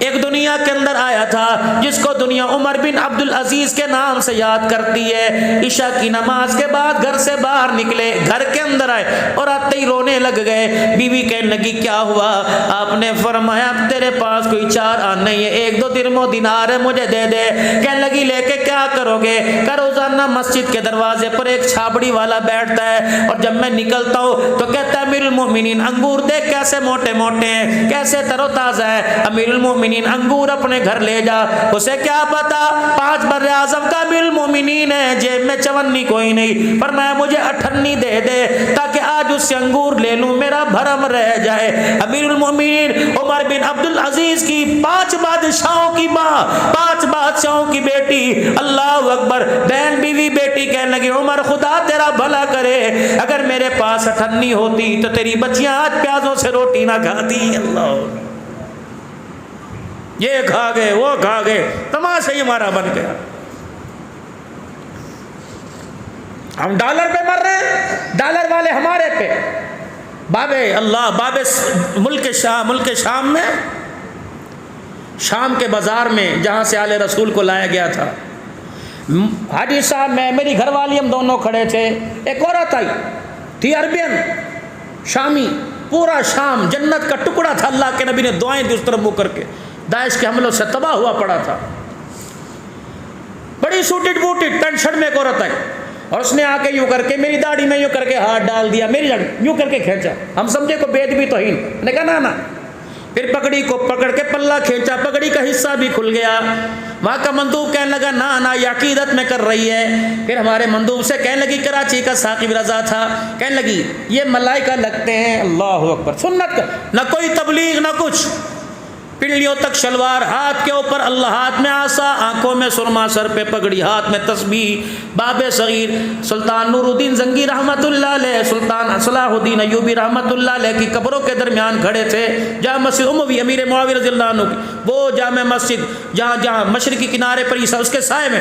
ایک دنیا کے اندر آیا تھا جس کو دنیا عمر بن عبد العزیز کے نام سے یاد کرتی ہے۔ عشاء کی نماز کے بعد گھر سے باہر نکلے، گھر کے اندر آئے اور آتے ہی رونے لگ گئے۔ بیوی کہنے لگی کیا ہوا؟ آپ نے فرمایا تیرے پاس کوئی 4 آنے نہیں ہے، 1-2 درم و دینار ہے مجھے دے دے۔ کہنے لگی لے کے کیا کرو گے؟ کہ روزانہ مسجد کے دروازے پر ایک چھابڑی والا بیٹھتا ہے اور جب میں نکلتا ہوں تو کہتا ہے امیر المومنین انگور دیکھ کیسے موٹے موٹے ہیں، کیسے تر و تازہ ہے، امیر المومنین انگور اپنے گھر لے جا۔ اسے کیا پتا 5 بر اعظم کا امیر المومنین ہے، جیب میں 54 کوئی نہیں، فرمایا مجھے 58 دے دے تاکہ آج اس سے انگور لے لوں، میرا بھرم رہ جائے۔ امیر المومنین عمر بن عبد العزیز کی 5 بادشاہوں کی ماں، 5 بادشاہوں کی بیٹی، اللہ اکبر، بہن بیوی بیٹی کہنے لگی عمر خدا تیرا بھلا کرے، اگر میرے پاس 58 ہوتی تو تیری بچیاں آج پیازوں سے روٹی نہ کھاتی۔ اللہ، یہ کھا گئے وہ کھا گئے، تماشا ہی ہمارا بن گیا۔ ہم ڈالر پہ مر رہے ہیں، ڈالر والے ہمارے پہ۔ بابے اللہ، بابے ملک شام میں، شام کے بازار میں جہاں سے آل رسول کو لایا گیا تھا، حاجی صاحب میں، میری گھر والی، ہم دونوں کھڑے تھے، ایک عورت آئی تھی عربین شامی، پورا شام جنت کا ٹکڑا تھا، اللہ کے نبی نے دعائیں دی اس طرف منہ کر کے، داعش کے حملوں سے تباہ ہوا پڑا تھا، بڑی سوٹڈ بوٹڈ پینٹ شرٹ میں ایک عورت آئی اور اس نے آ کے یوں کر کے میری داڑھی میں یوں کر کے ہاتھ ڈال دیا، میری داڑھی یوں کر کے کھینچا، ہم سمجھے کو بے ادبی توہین، نے کہا نا، پھر پگڑی کو پکڑ کے پلہ کھینچا، پگڑی کا حصہ بھی کھل گیا۔ وہاں کا مندوب کہنے لگا نا یہ عقیدت میں کر رہی ہے۔ پھر ہمارے مندوب سے کہنے لگی، کراچی کا ثاقب رضا تھا، کہنے لگی یہ ملائکہ لگتے ہیں، اللہ اکبر، سنت کا نہ کوئی تبلیغ نہ کچھ، پنڈلیوں تک شلوار، ہاتھ کے اوپر اللہ، ہاتھ میں عصا، آنکھوں میں سرما، سر پہ پگڑی، ہاتھ میں تسبیح۔ باب صغیر سلطان نور الدین زنگی رحمت اللہ علیہ، سلطان صلاح الدین ایوبی رحمت اللہ علیہ کی قبروں کے درمیان کھڑے تھے، جامع مسجد اموی امیر معاویہ رضی اللہ عنہ کی وہ جامع مسجد جہاں مشرقی کنارے پر عیسیٰ اس کے سائے میں،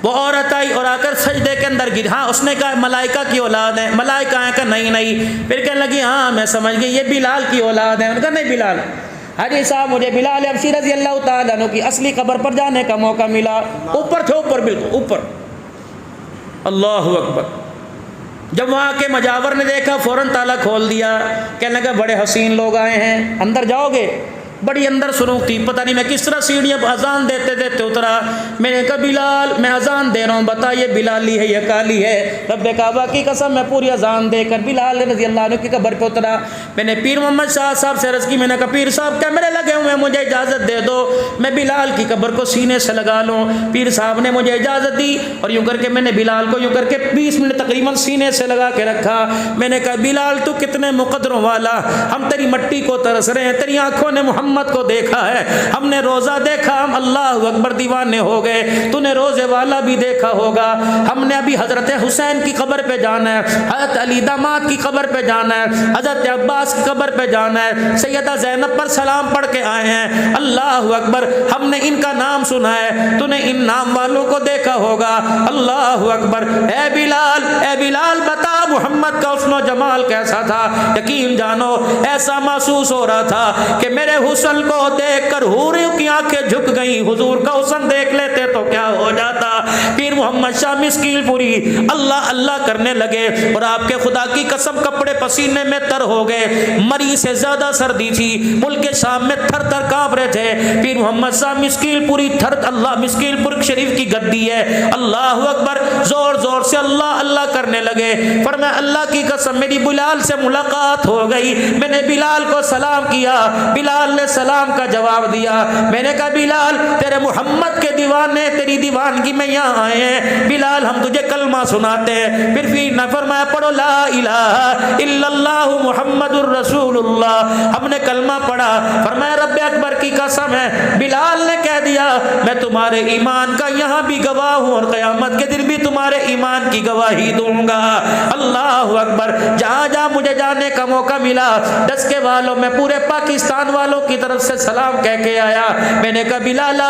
وہ عورت آئی اور آ کر سجدے کے اندر گر، ہاں اس نے کہا ملائکہ کی اولاد ہے، ملائکہ ہیں کہ نہیں، پھر کہنے لگی ہاں میں سمجھ گئی یہ بلال کی اولاد ہے، ان کا نہیں بلال۔ حاجی صاحب مجھے بلال حبشی رضی اللہ تعالیٰ عنہ کی اصلی قبر پر جانے کا موقع ملا، اوپر تھے، اوپر بالکل اوپر، اللہ اکبر۔ جب وہاں کے مجاور نے دیکھا فوراً تالا کھول دیا، کہنے لگا بڑے حسین لوگ آئے ہیں، اندر جاؤ گے؟ بڑی اندر سنوک تھی، پتہ نہیں میں کس طرح سیڑھیاں اذان دیتے دیتے اترا، میں نے کہا بلال میں اذان دے رہا ہوں، بتا یہ بلالی ہے یا کالی ہے؟ رب کعبہ کی قسم میں پوری اذان دے کر بلال رضی اللہ عنہ کی قبر پہ اترا۔ میں نے پیر محمد شاہ صاحب سے عرض کی، میں نے کہا پیر صاحب کیمرے لگے ہوئے ہیں، مجھے اجازت دے دو میں بلال کی قبر کو سینے سے لگا لوں۔ پیر صاحب نے مجھے اجازت دی اور یوں کر کے میں نے بلال کو یوں کر کے 20 منٹ تقریباً سینے سے لگا کے رکھا۔ میں نے کہا بلال تو کتنے مقدروں والا، ہم تیری مٹی کو ترس رہے ہیں، تیری آنکھوں نے محمد کو دیکھا ہے، ہم نے روزہ دیکھا، ہم اللہ اکبر دیوانے ہو گئے، تو نے روزے والا بھی دیکھا ہوگا، ہم نے ابھی حضرت حسین کی قبر پہ جانا ہے، حضرت علی داماد کی قبر پہ جانا ہے، حضرت عباس کی قبر پہ جانا ہے، سیدہ زینب پر سلام پڑھ کے آئے ہیں، اللہ اکبر، ہم نے ان کا نام سنا ہے، تو نے ان نام والوں کو دیکھا ہوگا، اللہ اکبر۔ اے بلال بتا محمد کا حسن و جمال کیسا تھا؟ یقین جانو ایسا محسوس ہو رہا تھا کہ میرے حسن کو دیکھ کر حوریوں کی آنکھیں جھک گئیں، حضور کا حسن دیکھ لیتے تو کیا ہو جاتا۔ پیر محمد شاہ مسکیل پوری اللہ اللہ کرنے لگے اور آپ کے خدا کی قسم کپڑے پسینے میں تر ہو گئے، مری سے زیادہ سردی تھی، ملک شام میں تھر تھر کانپ رہے تھے۔ پیر محمد شاہ مسکیل پوری تھر اللہ مسکیل پور شریف کی گدی ہے، اللہ اکبر، زور زور سے اللہ اللہ کرنے لگے، فرمایا اللہ کی قسم میری بلال سے ملاقات ہو گئی، میں نے بلال کو سلام کیا، بلال نے سلام کا جواب دیا، میں نے کہا بلال تیرے محمد کے دیوانے تیری دیوانگی میں یہاں آئے ہیں، بلال ہم تجھے کلمہ سناتے ہیں۔ پھر نے فرمایا پڑھو لا الہ الا اللہ محمد الرسول اللہ، ہم نے کلمہ پڑھا، فرمایا رب اکبر کی قسم ہے، بلال نے کہہ دیا میں تمہارے ایمان کا یہاں بھی گواہ ہوں اور قیامت کے دن بھی تمہارے ایمان کی گواہی دوں گا، اللہ اکبر۔ جہاں جہاں مجھے جانے کا موقع ملا، دسکے والوں میں پورے پاکستان والوں کی طرف سے سلام کہہ کے آیا، میں نے کہا بلالا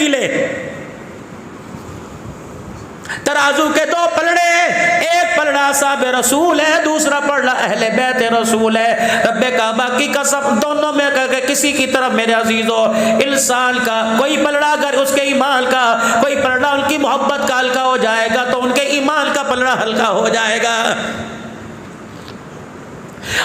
گلے. ترازو کے دو پلڑے ہیں، ایک پلڑا صاحب رسول ہے، دوسرا پلڑا اہل بیت رسول ہے. رب کعبہ کی قسم دونوں میں کسی کی طرف میرے عزیزو انسان کا کوئی پلڑا اگر اس کے ایمان کا، کوئی پلڑا ان کی محبت کا ہلکا ہو جائے گا تو ان کے ایمان کا پلڑا ہلکا ہو جائے گا.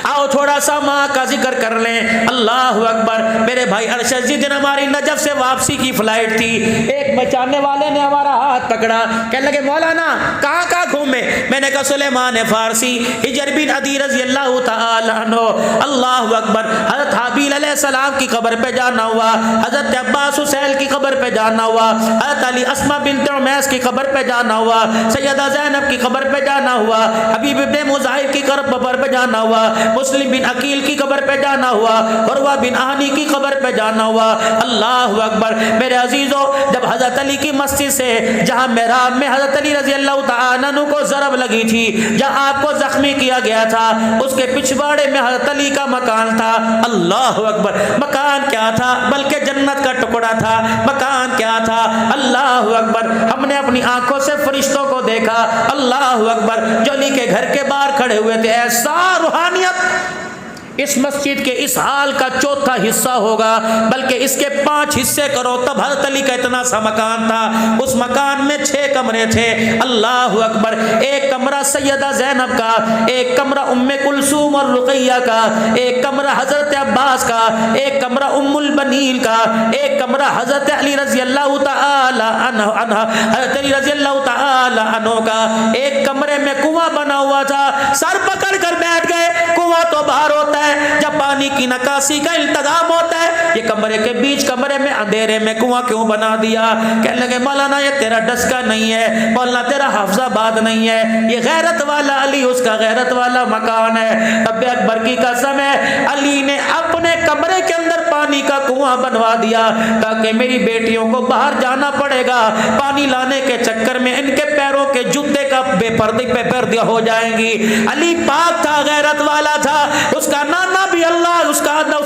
آؤ تھوڑا سا ماں کا ذکر کر لیں. اللہ اکبر. میرے بھائی ارشد جی دن ہماری نجف سے واپسی کی فلائٹ تھی، ایک مچانے والے نے ہمارا ہاتھ پکڑا، کہنے لگے مولانا کہاں کہاں گھومے؟ میں نے کہا سلیمان فارسی، حجر بن عدی رضی اللہ تعالی عنہ. اللہ اکبر. حضرت حابیل علیہ السلام کی قبر پہ جانا ہوا، حضرت عباس حسین کی قبر پہ جانا ہوا، حضرت علی اسماء بنت عمیس کی قبر پہ جانا ہوا، سیدہ زینب کی قبر پہ جانا ہوا، حبیب ابن مظاہر کی قبر پہ جانا ہوا، مسلم بن عقیل کی قبر پہ جانا ہوا، عروہ بن آہنی کی قبر پہ جانا ہوا. اللہ اکبر. میرے عزیزو جب حضرت علی کی مسجد سے جہاں محراب میں حضرت علی رضی اللہ تعالیٰ عنہ کو ضرب لگی تھی، جہاں آپ کو زخمی کیا گیا تھا، اس کے پچھواڑے میں حضرت علی کا مکان تھا. اللہ اکبر. مکان کیا تھا؟ بلکہ جنت کا ٹکڑا تھا. مکان کیا تھا؟ اللہ اکبر. ہم نے اپنی آنکھوں سے فرشتوں کو دیکھا. اللہ اکبر. جو علی کے گھر کے باہر کھڑے ہوئے تھے. ایسا روحانیت اس مسجد کے اس حال کا چوتھا حصہ ہوگا، بلکہ اس کے 5 حصے کرو تب حضرت علی کا اتنا سا مکان تھا. اس مکان میں 6 کمرے تھے. اللہ اکبر. ایک کمرہ سیدہ زینب کا، ایک کمرہ ام کلثوم اور رقیہ کا، ایک کمرہ حضرت عباس کا، ایک کمرہ ام البنین کا، ایک کمرہ حضرت علی رضی اللہ تعالی عنہ حضرت علی رضی اللہ تعالی عنہ کا. ایک کمرے میں کنواں بنا ہوا تھا. سر پکڑ کر بیٹھ گئے. کنواں تو باہر ہوتا ہے جب پانی کی نکاسی کا التزام ہوتا ہے، یہ کمرے کے بیچ کمرے میں اندھیرے میں کنواں کیوں بنا دیا؟ کہنے لگے مولانا یہ تیرا ڈسکا نہیں ہے، مولانا تیرا حافظ آباد نہیں ہے، یہ غیرت والا علی اس کا غیرت والا مکان ہے. رب اکبر کی قسم ہے علی نے اپنے کمرے کے اندر پانی کا کنواں بنوا دیا تاکہ میری بیٹیوں کو باہر جانا پڑے گا، پانی لانے کے چکر میں ان کے پیروں کے جوتے کا بے پردی پہ پردہ ہو جائیں گی. علی پاک تھا، غیرت والا تھا. اس کا نانا بھی اللہ، اس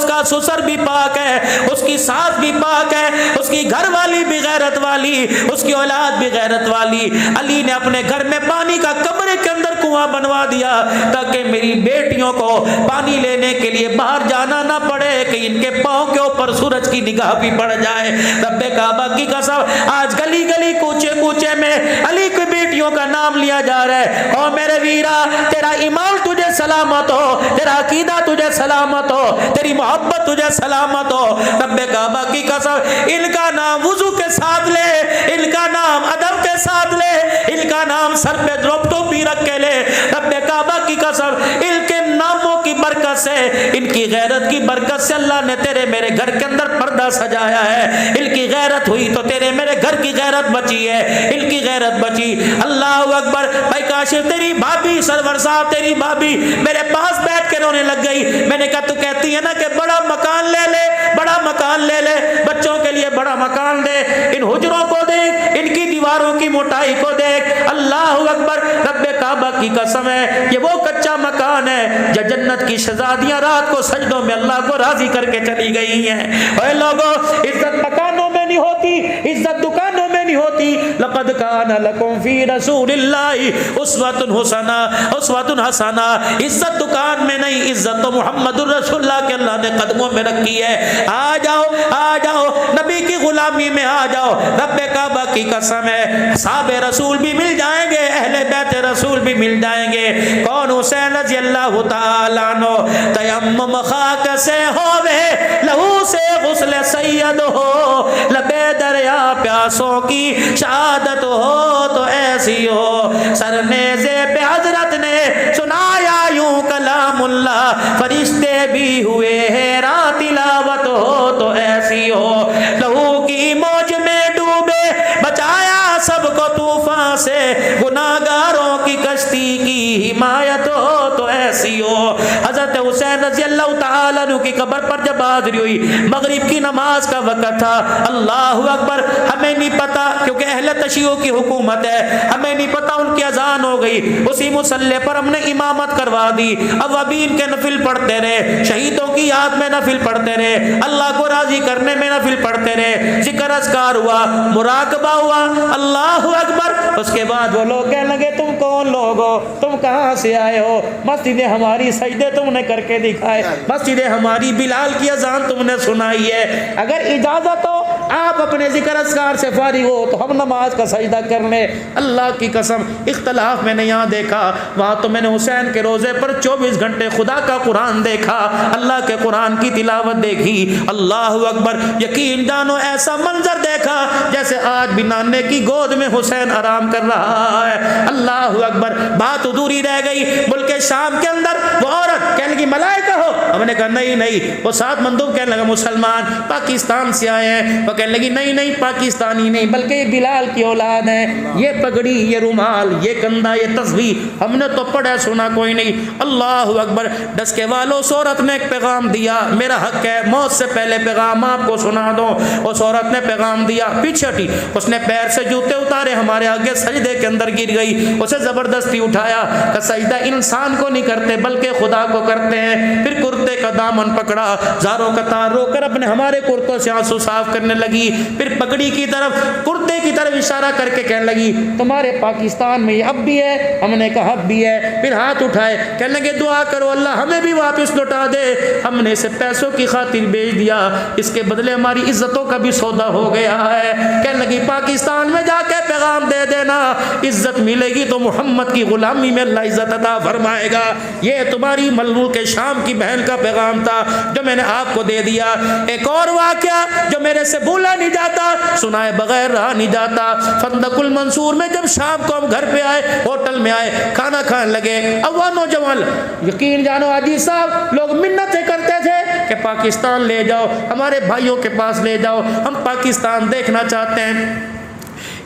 کا سسر بھی پاک ہے، اس کی ساس بھی پاک ہے، اس کی گھر والی بھی غیرت والی، اس کی اولاد بھی غیرت والی. علی نے اپنے گھر میں پانی کا کمرے کے اندر کنواں بنوا دیا تاکہ میری بیٹیوں کو پانی لینے کے لیے باہر جانا نہ پڑے کہ ان کے پاؤں کے اوپر سورج کی نگاہ بھی پڑ جائے. رب کعبہ کی قسم آج گلی گلی کوچے کوچے میں علی کی بیٹیوں کا نام لیا جا رہا ہے. اور میرے ویرا تیرا ایمان تجھے سلامت ہو، تیرا عقیدہ تجھے سلامت ہو، تیری محبت تجھے سلامت ہو. رب کعبہ کی قسم ان کا نام وضو کے ساتھ لے، ان کا نام ادب کے ساتھ لے، ان کا نام سر پہ ٹوپی رکھ کے لے. رب کعبہ کی قسم ان کے ناموں کی برکت سے، ان کی غیرت کی برکت سے اللہ نے تیرے میرے گھر کے اندر پردہ سجایا ہے. ان کی غیرت ہوئی تو تیرے میرے گھر کی غیرت بچی ہے، ان کی غیرت بچی. اللہ اکبر. بھائی کاشف تیری بھابھی سرور صاحب تیری بھابھی میرے پاس بیٹھ کے رونے لگ گئی. میں نے کہا تو کہتی ہے نا کہ بڑا مکان لے لے، بڑا مکان لے لے، بچوں کے لیے بڑا مکان دے. ان حجروں کو دیکھ، ان کی دیواروں کی موٹائی کو دیکھ. اللہ اکبر. رب کعبہ کی قسم ہے یہ وہ کچا مکان ہے جو جنت کی شہزادیاں رات کو سجدوں میں اللہ کو راضی کر کے چلی گئی ہیں. اے لوگو عزت مکانوں میں نہیں ہوتی، عزت دکانوں میں نہیں ہوتی. لقد کان لکم فی رسول اللہ اسوۃ حسنہ، اسوۃ حسنہ. عزت دکان میں نہیں، عزت تو محمد الرسول اللہ کے اللہ نے قدموں میں رکھی ہے. آ جاؤ آ جاؤ نبی کی غلامی میں آ جاؤ. رب کعبہ کی قسم ہے صحابہ رسول بھی مل جائیں گے، اہل بیت رسول بھی مل جائیں گے. کون؟ حسین رضی اللہ تعالی عنہ. تیمم خاک سے ہووے لہو سے غسل سید ہو، لبے دریا پیاسوں کی شہادت ہو تو ایسی ہو. سرنیزے پہ حضرت نے سنایا یوں کلام اللہ، فرشتے بھی ہوئے حیران تلاوت ہو تو ایسی ہو. لہو کی موج میں ڈوبے بچایا سب کو طوفان سے، گناہگاروں کی کشتی کی حمایت ہو تو ایسی ہو. حضرت حسین رضی اللہ تعالیٰ عنہ کی قبر پر جب حاضری ہوئی، مغرب کی نماز کا وقت تھا. اللہ اکبر. ہمیں نہیں پتا کیونکہ اہل تشیع کی حکومت ہے، ہمیں نہیں پتا ان کی اذان ہو گئی. اسی مصلی پر ہم نے امامت کروا دی، اوابین کے نفل پڑھتے رہے، شہیدوں کی یاد میں نفل پڑھتے رہے, اللہ کو راضی کرنے میں نفل پڑھتے رہے, ذکر اذکار ہوا, مراقبہ ہوا, اللہ اکبر. اس کے بعد وہ لوگ کہنے لگے تم کون لوگ ہو, تم کہاں سے آئے ہو, مسجد ہماری سجدے تم نے کر کے دکھائے, مسجد ہماری بلال کی اذان تم نے سنائی ہے, اگر اجازت ہو آپ اپنے ذکر اذکار سے فارغ ہو تو ہم نماز کا سجدہ کر لیں. اللہ کی قسم اختلاف میں نے یہاں دیکھا, وہاں تو میں نے حسین کے روزے پر 24 گھنٹے خدا کا قرآن دیکھا, اللہ کے قرآن کی تلاوت دیکھی. اللہ اکبر, یقین جانو ایسا منظر دیکھا جیسے آج بھی نانے کی گود میں حسین آرام کر رہا ہے. اللہ اکبر. بات ادھوری رہ گئی. ملک شام کے اندر وہ عورت کہنے لگی ملائکہ ہو, ہم نے کہا نہیں نہیں. وہ ساتھ مندوب کہنے لگا مسلمان پاکستان سے آئے ہیں. وہ کہنے لگی نہیں نہیں پاکستانی نہیں بلکہ یہ بلال کی اولاد ہے, یہ پگڑی, یہ رومال, یہ کندھا, یہ تسبیح ہم نے تو پڑھا سنا کوئی نہیں. اللہ اکبر. ڈسکے والوں اس عورت نے ایک پیغام دیا, میرا حق ہے موت سے پہلے پیغام آپ کو سنا دو. اس عورت نے پیغام دیا, پیچھے ہٹی, اس نے پیر سے جوتے اتارے, ہمارے آگے سجدے کے اندر گر گئی. اسے زبردستی اٹھایا کہ سجدہ انسان کو نہیں کرتے بلکہ خدا کو کرتے ہیں. پھر کرتے کا دامن پکڑا, زاروں کا تار رو کر اپنے ہمارے کرتوں سے آنسو صاف کرنے لگی. پھر پگڑی کی طرف, کرتے کی طرف اشارہ کر کے کہنے لگی تمہارے پاکستان میں یہ اب بھی ہے؟ ہم نے کہا اب بھی ہے. پھر ہاتھ اٹھائے, کہنے لگے دعا کرو اللہ ہمیں بھی واپس لوٹا دے, ہم نے اسے پیسوں کی خاطر بیچ دیا, اس کے بدلے ہماری عزتوں کا بھی سودا ہو گیا ہے. کہنے لگی پاکستان میں جا کے پیغام دے دینا, عزت ملے گی تو محمد کی غلامی میں اللہ عزت عطا فرمائے گا. یہ تمہاری ملوک شام کی بہن کا پیغام تھا جو میں نے آپ کو دے دیا. ایک اور واقعہ جو میرے سے بھولا نہیں جاتا, سنائے بغیر رہا نہیں جاتا. فندق المنصور میں جب شام کو ہم گھر پہ آئے, ہوٹل میں آئے, کھانا کھانے لگے, اب وہ نوجوان یقین جانو حاجی صاحب لوگ منتیں کرتے تھے کہ پاکستان لے جاؤ, ہمارے بھائیوں کے پاس لے جاؤ, ہم پاکستان دیکھنا چاہتے ہیں.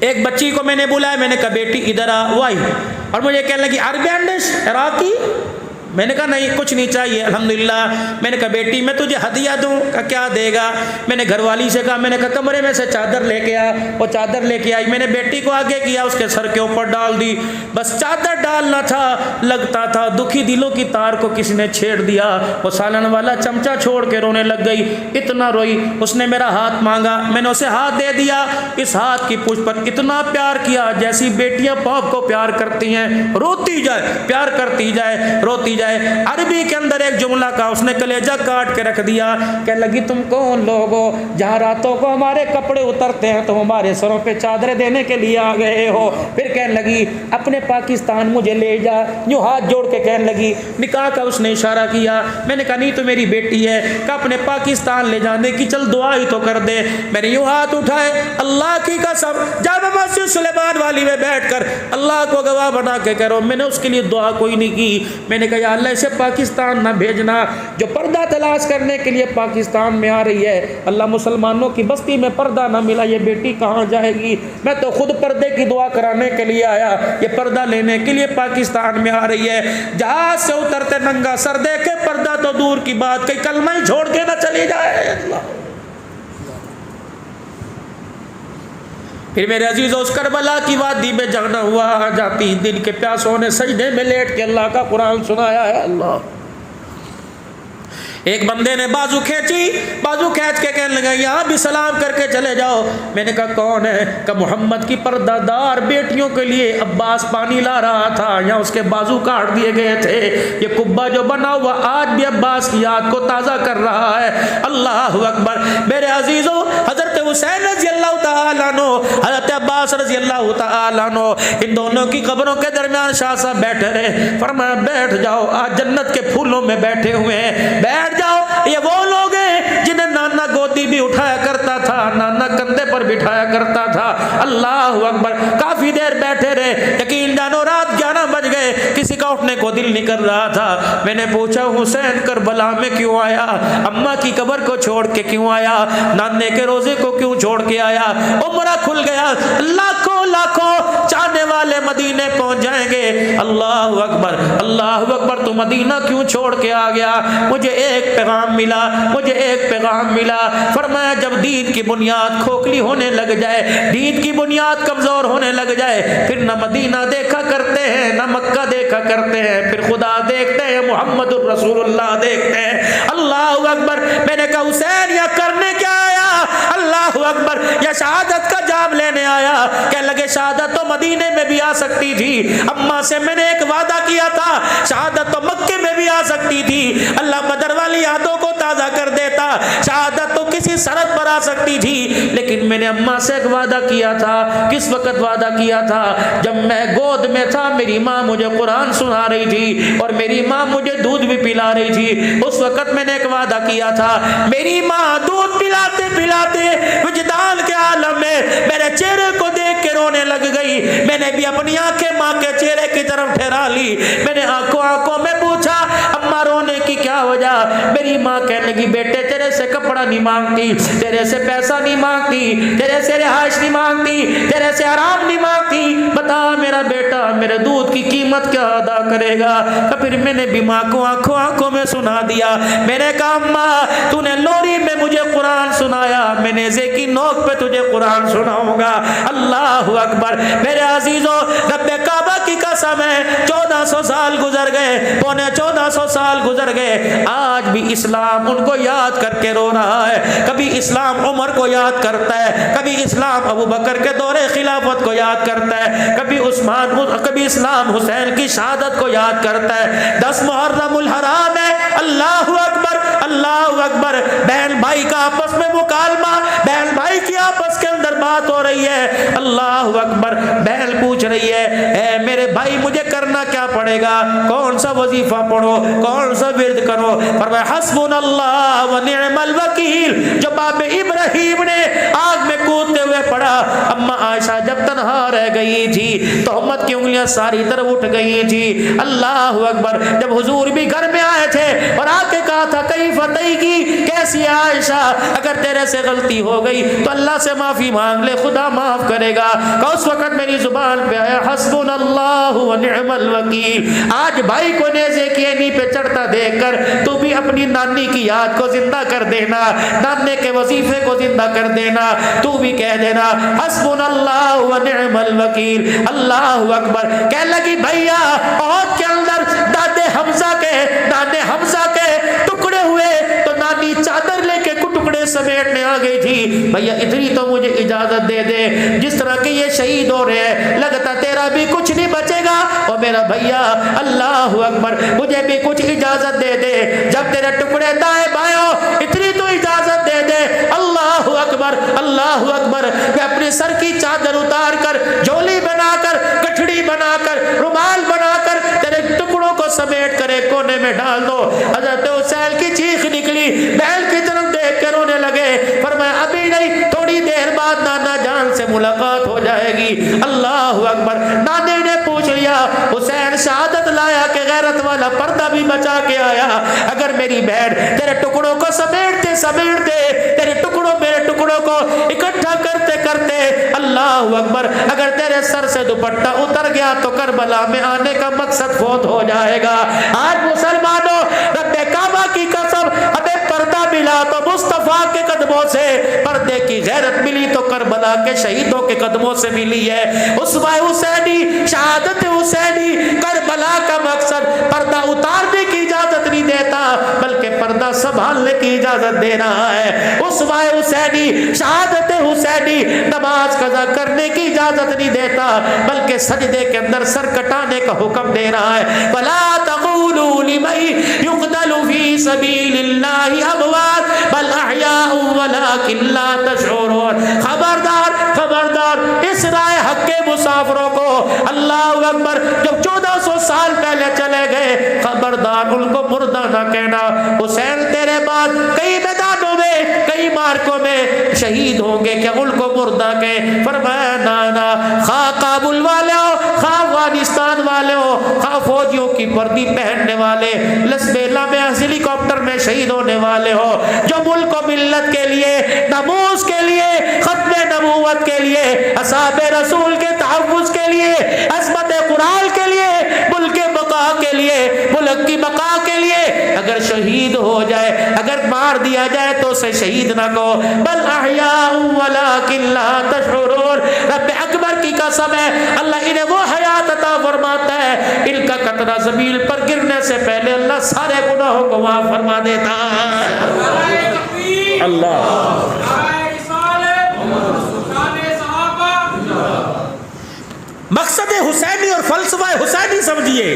ایک بچی کو میں نے بلایا, میں نے کہا بیٹی ادھر آ. وہ آئی اور مجھے کہنے لگی عربین ڈش عراقی. میں نے کہا نہیں کچھ نہیں چاہیے الحمدللہ. میں نے کہا بیٹی میں تجھے ہدیہ دوں, کہ کیا دے گا؟ میں نے گھر والی سے کہا, میں نے کہا کمرے میں سے چادر لے کے آ. وہ چادر لے کے آئی, میں نے بیٹی کو آگے کیا, اس کے سر کے اوپر ڈال دی. بس چادر ڈالنا تھا, لگتا تھا دکھی دلوں کی تار کو کسی نے چھیڑ دیا. وہ سالن والا چمچہ چھوڑ کے رونے لگ گئی, اتنا روئی. اس نے میرا ہاتھ مانگا, میں نے اسے ہاتھ دے دیا. اس ہاتھ کی پوچھ پر اتنا پیار کیا جیسی بیٹیاں باپ کو پیار کرتی ہیں, روتی جائے پیار کرتی جائے روتی جائے. عربی کے اندر ایک جملہ کا اس نے کلیجہ کاٹ کے رکھ دیا. کہنے لگی تم کون لوگ ہو, جہاں راتوں کو ہمارے کپڑے اترتے ہیں تو ہمارے سروں پہ چادریں دینے کے لیے آ گئے ہو. پھر کہنے لگی اپنے پاکستان مجھے لے جا. یوں ہاتھ جوڑ کے کہنے لگی, نکاح کا اس نے اشارہ کیا. میں نے کہا نہیں تو میری بیٹی ہے, کہ اپنے پاکستان لے جانے کی چل دعا ہی تو کر دے. میں نے یوں ہاتھ اٹھائے, اللہ کی قسم جب مسجد سلیمان والی میں بیٹھ کر اللہ کو گواہ بنا کے کہہ رہا ہوں, میں نے اس کے لیے دعا کوئی نہیں کی. میں نے کہا یا اللہ اسے پاکستان نہ بھیجنا, جو پردہ تلاش کرنے کے لیے پاکستان میں آ رہی ہے. اللہ مسلمانوں کی بستی میں پردہ نہ ملا, یہ بیٹی کہاں جائے گی؟ میں تو خود پردے کی دعا کرانے کے لیے آیا, یہ پردہ لینے کے لیے پاکستان میں آ رہی ہے. جہاز سے اترتے ننگا سر دیکھے, پردہ تو دور کی بات, کئی کلمہ ہی چھوڑ کے نہ چلی جائے. اللہ. پھر میرے عزیزوں اس کربلا کی وادی میں جانا ہوا, جاتی دن کے پیاسوں نے سجدے میں لیٹ کے اللہ کا قرآن سنایا ہے. اللہ. ایک بندے نے بازو کھینچی, بازو کھینچ کے کہنے لگا یہاں بھی سلام کر کے چلے جاؤ. میں نے کہا کون ہے؟ کہ محمد کی پردہ دار بیٹیوں کے لیے عباس پانی لا رہا تھا, یہاں اس کے بازو کاٹ دیے گئے تھے. یہ قبہ جو بنا ہوا آج بھی عباس کی یاد کو تازہ کر رہا ہے. اللہ اکبر. میرے عزیزوں حضرت حسین رضی اللہ تعالیٰ عنہ, حضرت عباس رضی اللہ تعالیٰ عنہ, ان دونوں کی قبروں کے درمیان شاہ صاحب بیٹھے رہے. فرمایا بیٹھ جاؤ, آج جنت کے پھولوں میں بیٹھے ہوئے ہیں, بیٹھ جاؤ. یہ وہ لوگ ہیں جنہیں نانا گودی بھی اٹھایا کرتا تھا, نانا کندھے پر بٹھایا کرتا تھا. اللہ اکبر. کافی دیر بیٹھے رہے, یقین جانو رات 11 بج گئے, کسی کا اٹھنے کو دل نہیں کر رہا تھا. میں نے پوچھا حسین کربلا میں کیوں آیا؟ اماں کی قبر کو چھوڑ کے کیوں آیا؟ نانے کے روزے کو کیوں چھوڑ کے آیا؟ عمرہ کھل گیا, لاکھوں لاکھوں چاہنے والے مدینے پہنچ جائیں گے۔ اللہ اکبر، اللہ اکبر، تو مدینہ کیوں چھوڑ کے آ گیا؟ مجھے ایک پیغام ملا، مجھے ایک پیغام ملا۔ فرمایا جب دین کی بنیاد کھوکھلی ہونے لگ جائے، دین کی بنیاد کمزور ہونے لگ جائے، پھر نہ مدینہ دیکھا کرتے ہیں نہ مکہ دیکھا کرتے ہیں، پھر خدا دیکھتے ہیں، محمد الرسول اللہ دیکھتے ہیں۔ اللہ اکبر۔ میں نے کہا حسین یہ کرنے کیا آیا؟ اللہ اکبر، یا شہادت کا جام لینے آیا؟ کہ لگے شہادت تو مدینے میں بھی آ سکتی تھی، اماں سے میں نے ایک وعدہ کیا تھا، شہادت تو مکے میں بھی آ سکتی تھی، اللہ بدر والی یادوں کو تازہ کر دیتا، شہادت تو کسی سرحد پر آ سکتی تھی، لیکن میں نے اماں سے ایک وعدہ کیا تھا۔ کس وقت وعدہ کیا تھا؟ جب میں گود میں تھا، میری ماں مجھے قرآن سنا رہی تھی اور میری ماں مجھے دودھ بھی پلا رہی تھی، اس وقت میں نے ایک وعدہ کیا تھا، میری ماں دودھ پلاتے پلاتے وجدان کے عالم میں میرے چہرے کو دیکھ کے رونے لگ گئی، میں نے بھی اپنی آنکھیں ماں کے چہرے کی طرف ٹھہرا لی، میں نے آنکھوں میں پوچھا اماں رونے کی کیا وجہ؟ میری ماں کہنے لگی بیٹے تیرے سے کپڑا نہیں مانگتی، تیرے سے پیسہ نہیں مانگتی، تیرے سے رہائش نہیں مانگتی، تیرے سے آرام نہیں مانگتی، بتا میرا بیٹا میرے دودھ کی قیمت کیا ادا کرے گا؟ تو پھر میں نے بھی ماں کو آنکھوں میں سنا دیا، میں نے کہا اماں تو نے لوری میں مجھے قرآن سنایا، میں نیزے کی نوک پہ تجھے قرآن سناؤں گا۔ اللہ اکبر۔ میرے عزیزو رب کعبہ کی قسم ہے 1400 سال گزر گئے، پونے 1400 سال گزر گئے، آج بھی اسلام ان کو یاد کر کے رو رہا ہے۔ کبھی اسلام عمر کو یاد کرتا ہے، کبھی اسلام ابو بکر کے دور خلافت کو یاد کرتا ہے، کبھی اسلام حسین کی شہادت کو یاد کرتا ہے۔ 10 محرم الحرام ہے، اللہ اکبر، اللہ اکبر، بہن بھائی کا آپس میں مکالمہ، بہن بھائی کی آپس کے اندر بات ہو رہی ہے، اللہ اکبر، بہن پوچھ رہی ہے اے میرے بھائی مجھے کرنا کیا پڑے گا؟ کون سا وظیفہ پڑھو، کون سا ورد کرو؟ فرمایا حسبنا اللہ و نعم الوکیل، جو باپ ابراہیم نے آگ میں کودتے ہوئے پڑھا، اما عائشہ جب تنہا رہ گئی تھی، تہمت کی انگلیاں ساری طرف اٹھ گئی تھی، اللہ اکبر، جب حضور بھی گھر میں آئے تھے اور آ کے کہا تھا کئی فتح کی کیسی عائشہ، اگر تیرے سے غلطی ہو گئی تو اللہ سے معافی مانگ لے، خدا معاف کرے گا، کہ اس وقت میری زبان پہ آیا حسبنا اللہ و نعم الوکیل۔ آج بھائی کو نیزے کی اینی پہ چڑھتا دیکھ کر تو بھی اپنی نانی کی یاد کو زندہ کر دینا، نانے کے وظیفے کو زندہ کر دینا، تو بھی کہہ دینا حسبنا اللہ و نعم الوکیل۔ اللہ اکبر۔ کہنے لگی بھیا عہد کے اندر دادے حمزہ کے ٹکڑے ہوئے تو نانی چادر لے کے ٹکڑے سمیٹنے آ گئی تھی، بھیا اتنی تو مجھے اجازت دے دے، جس طرح کہ یہ شہید ہو رہے ہیں لگتا تیرا بھی کچھ نہیں بچے گا، اور میرا بھیا اللہ اکبر مجھے بھی کچھ اجازت دے دے، جب تیرے ٹکڑے دائیں بائیں ہو اتنی تو اجازت دے دے۔ اللہ اکبر، اللہ اکبر۔ میں اپنے سر کی چادر اتار کر، جھولی بنا کر، گٹھڑی بنا کر، رومال بنا کر تیرے ٹکڑوں کو سمیٹ کر ایک کونے میں ڈال دو۔ حضرت حسین کی چیخ نکلی، بہن کی طرف دیکھ کے رونے لگے، فرمایا ابھی نہیں، تھوڑی دیر بعد نانا جان سے ملاقات ہو جائے گی۔ اللہ اکبر۔ نانے نے پوچھ لیا حسین شہادت لایا کہ غیرت والا پردہ بھی بچا کے آیا؟ اگر میری بہن تیرے ٹکڑوں کو سمیٹتے سمیٹتے، تیرے ٹکڑوں میرے ٹکڑوں کو اکٹھا کرتے کرتے، اللہ اکبر، اگر تیرے سر سے دوپٹہ اتر گیا تو کربلا میں آنے کا مقصد فوت ہو جائے گا۔ آج مسلمانوں رب کعبہ کی قسم، ہمیں پردہ ملا تو مصطفیٰ کے قدموں سے، پردے کی غیرت ملی تو کربلا کے شہیدوں کے قدموں سے ملی ہے۔ اسوہ حسینی، شہادت حسینی، کربلا کا مقصد پردہ اتارنے کی اجازت نہیں دیتا بلکہ پردہ سنبھالنے کی اجازت دے رہا ہے۔ اسوہ حسینی، شہادت حسینی نماز قضا کرنے کی اجازت نہیں دیتا بلکہ سجدے کے اندر سر کٹانے کا حکم دے رہا ہے۔ وَلَا تَقُولُوا لِمَن يُقْتَلُ فِي سَبِيلِ اللَّهِ أَمْوَاتٌ بَلْ أَحْيَاءٌ وَلَٰكِن لَّا تَشْعُرُونَ۔ خبردار خبردار، اس رائے حق کے مسافروں کو، اللہ اکبر، جب 1400 سال پہلے چلے گئے، خبردار ان کو مردہ نہ کہنا۔ حسین تیرے بعد کئی میدانوں میں، کئی مارکوں میں شہید ہوں گے، کیا ان کو مردہ کہیں؟ فرمایا نانا، خواہ کابل والے ہو، خواہ افغانستان والے ہو، خواہ فوجیوں کی وردی پہننے والے، لسبیلا میں ہیلی کاپٹر میں شہید ہونے والے ہو، جو ملک و ملت کے لیے، ناموس کے لیے، ختم نبوت کے لیے، اصحاب رسول کے تحفظ کے لیے سسرال کے لیے، ملک بقا کے لیے، ملک کی بقا کے لیے اگر شہید ہو جائے، اگر مار دیا جائے تو اسے شہید نہ کہو، بل احیاء ولکن لا تشعرون۔ رب اکبر کی قسم ہے اللہ انہیں وہ حیات عطا فرماتا ہے، ان کا قطرہ زمین پر گرنے سے پہلے اللہ سارے گناہوں کو معاف فرما دیتا ہے۔ اللہ مقصد حسینی اور فلسفہ حسینی سمجھیے،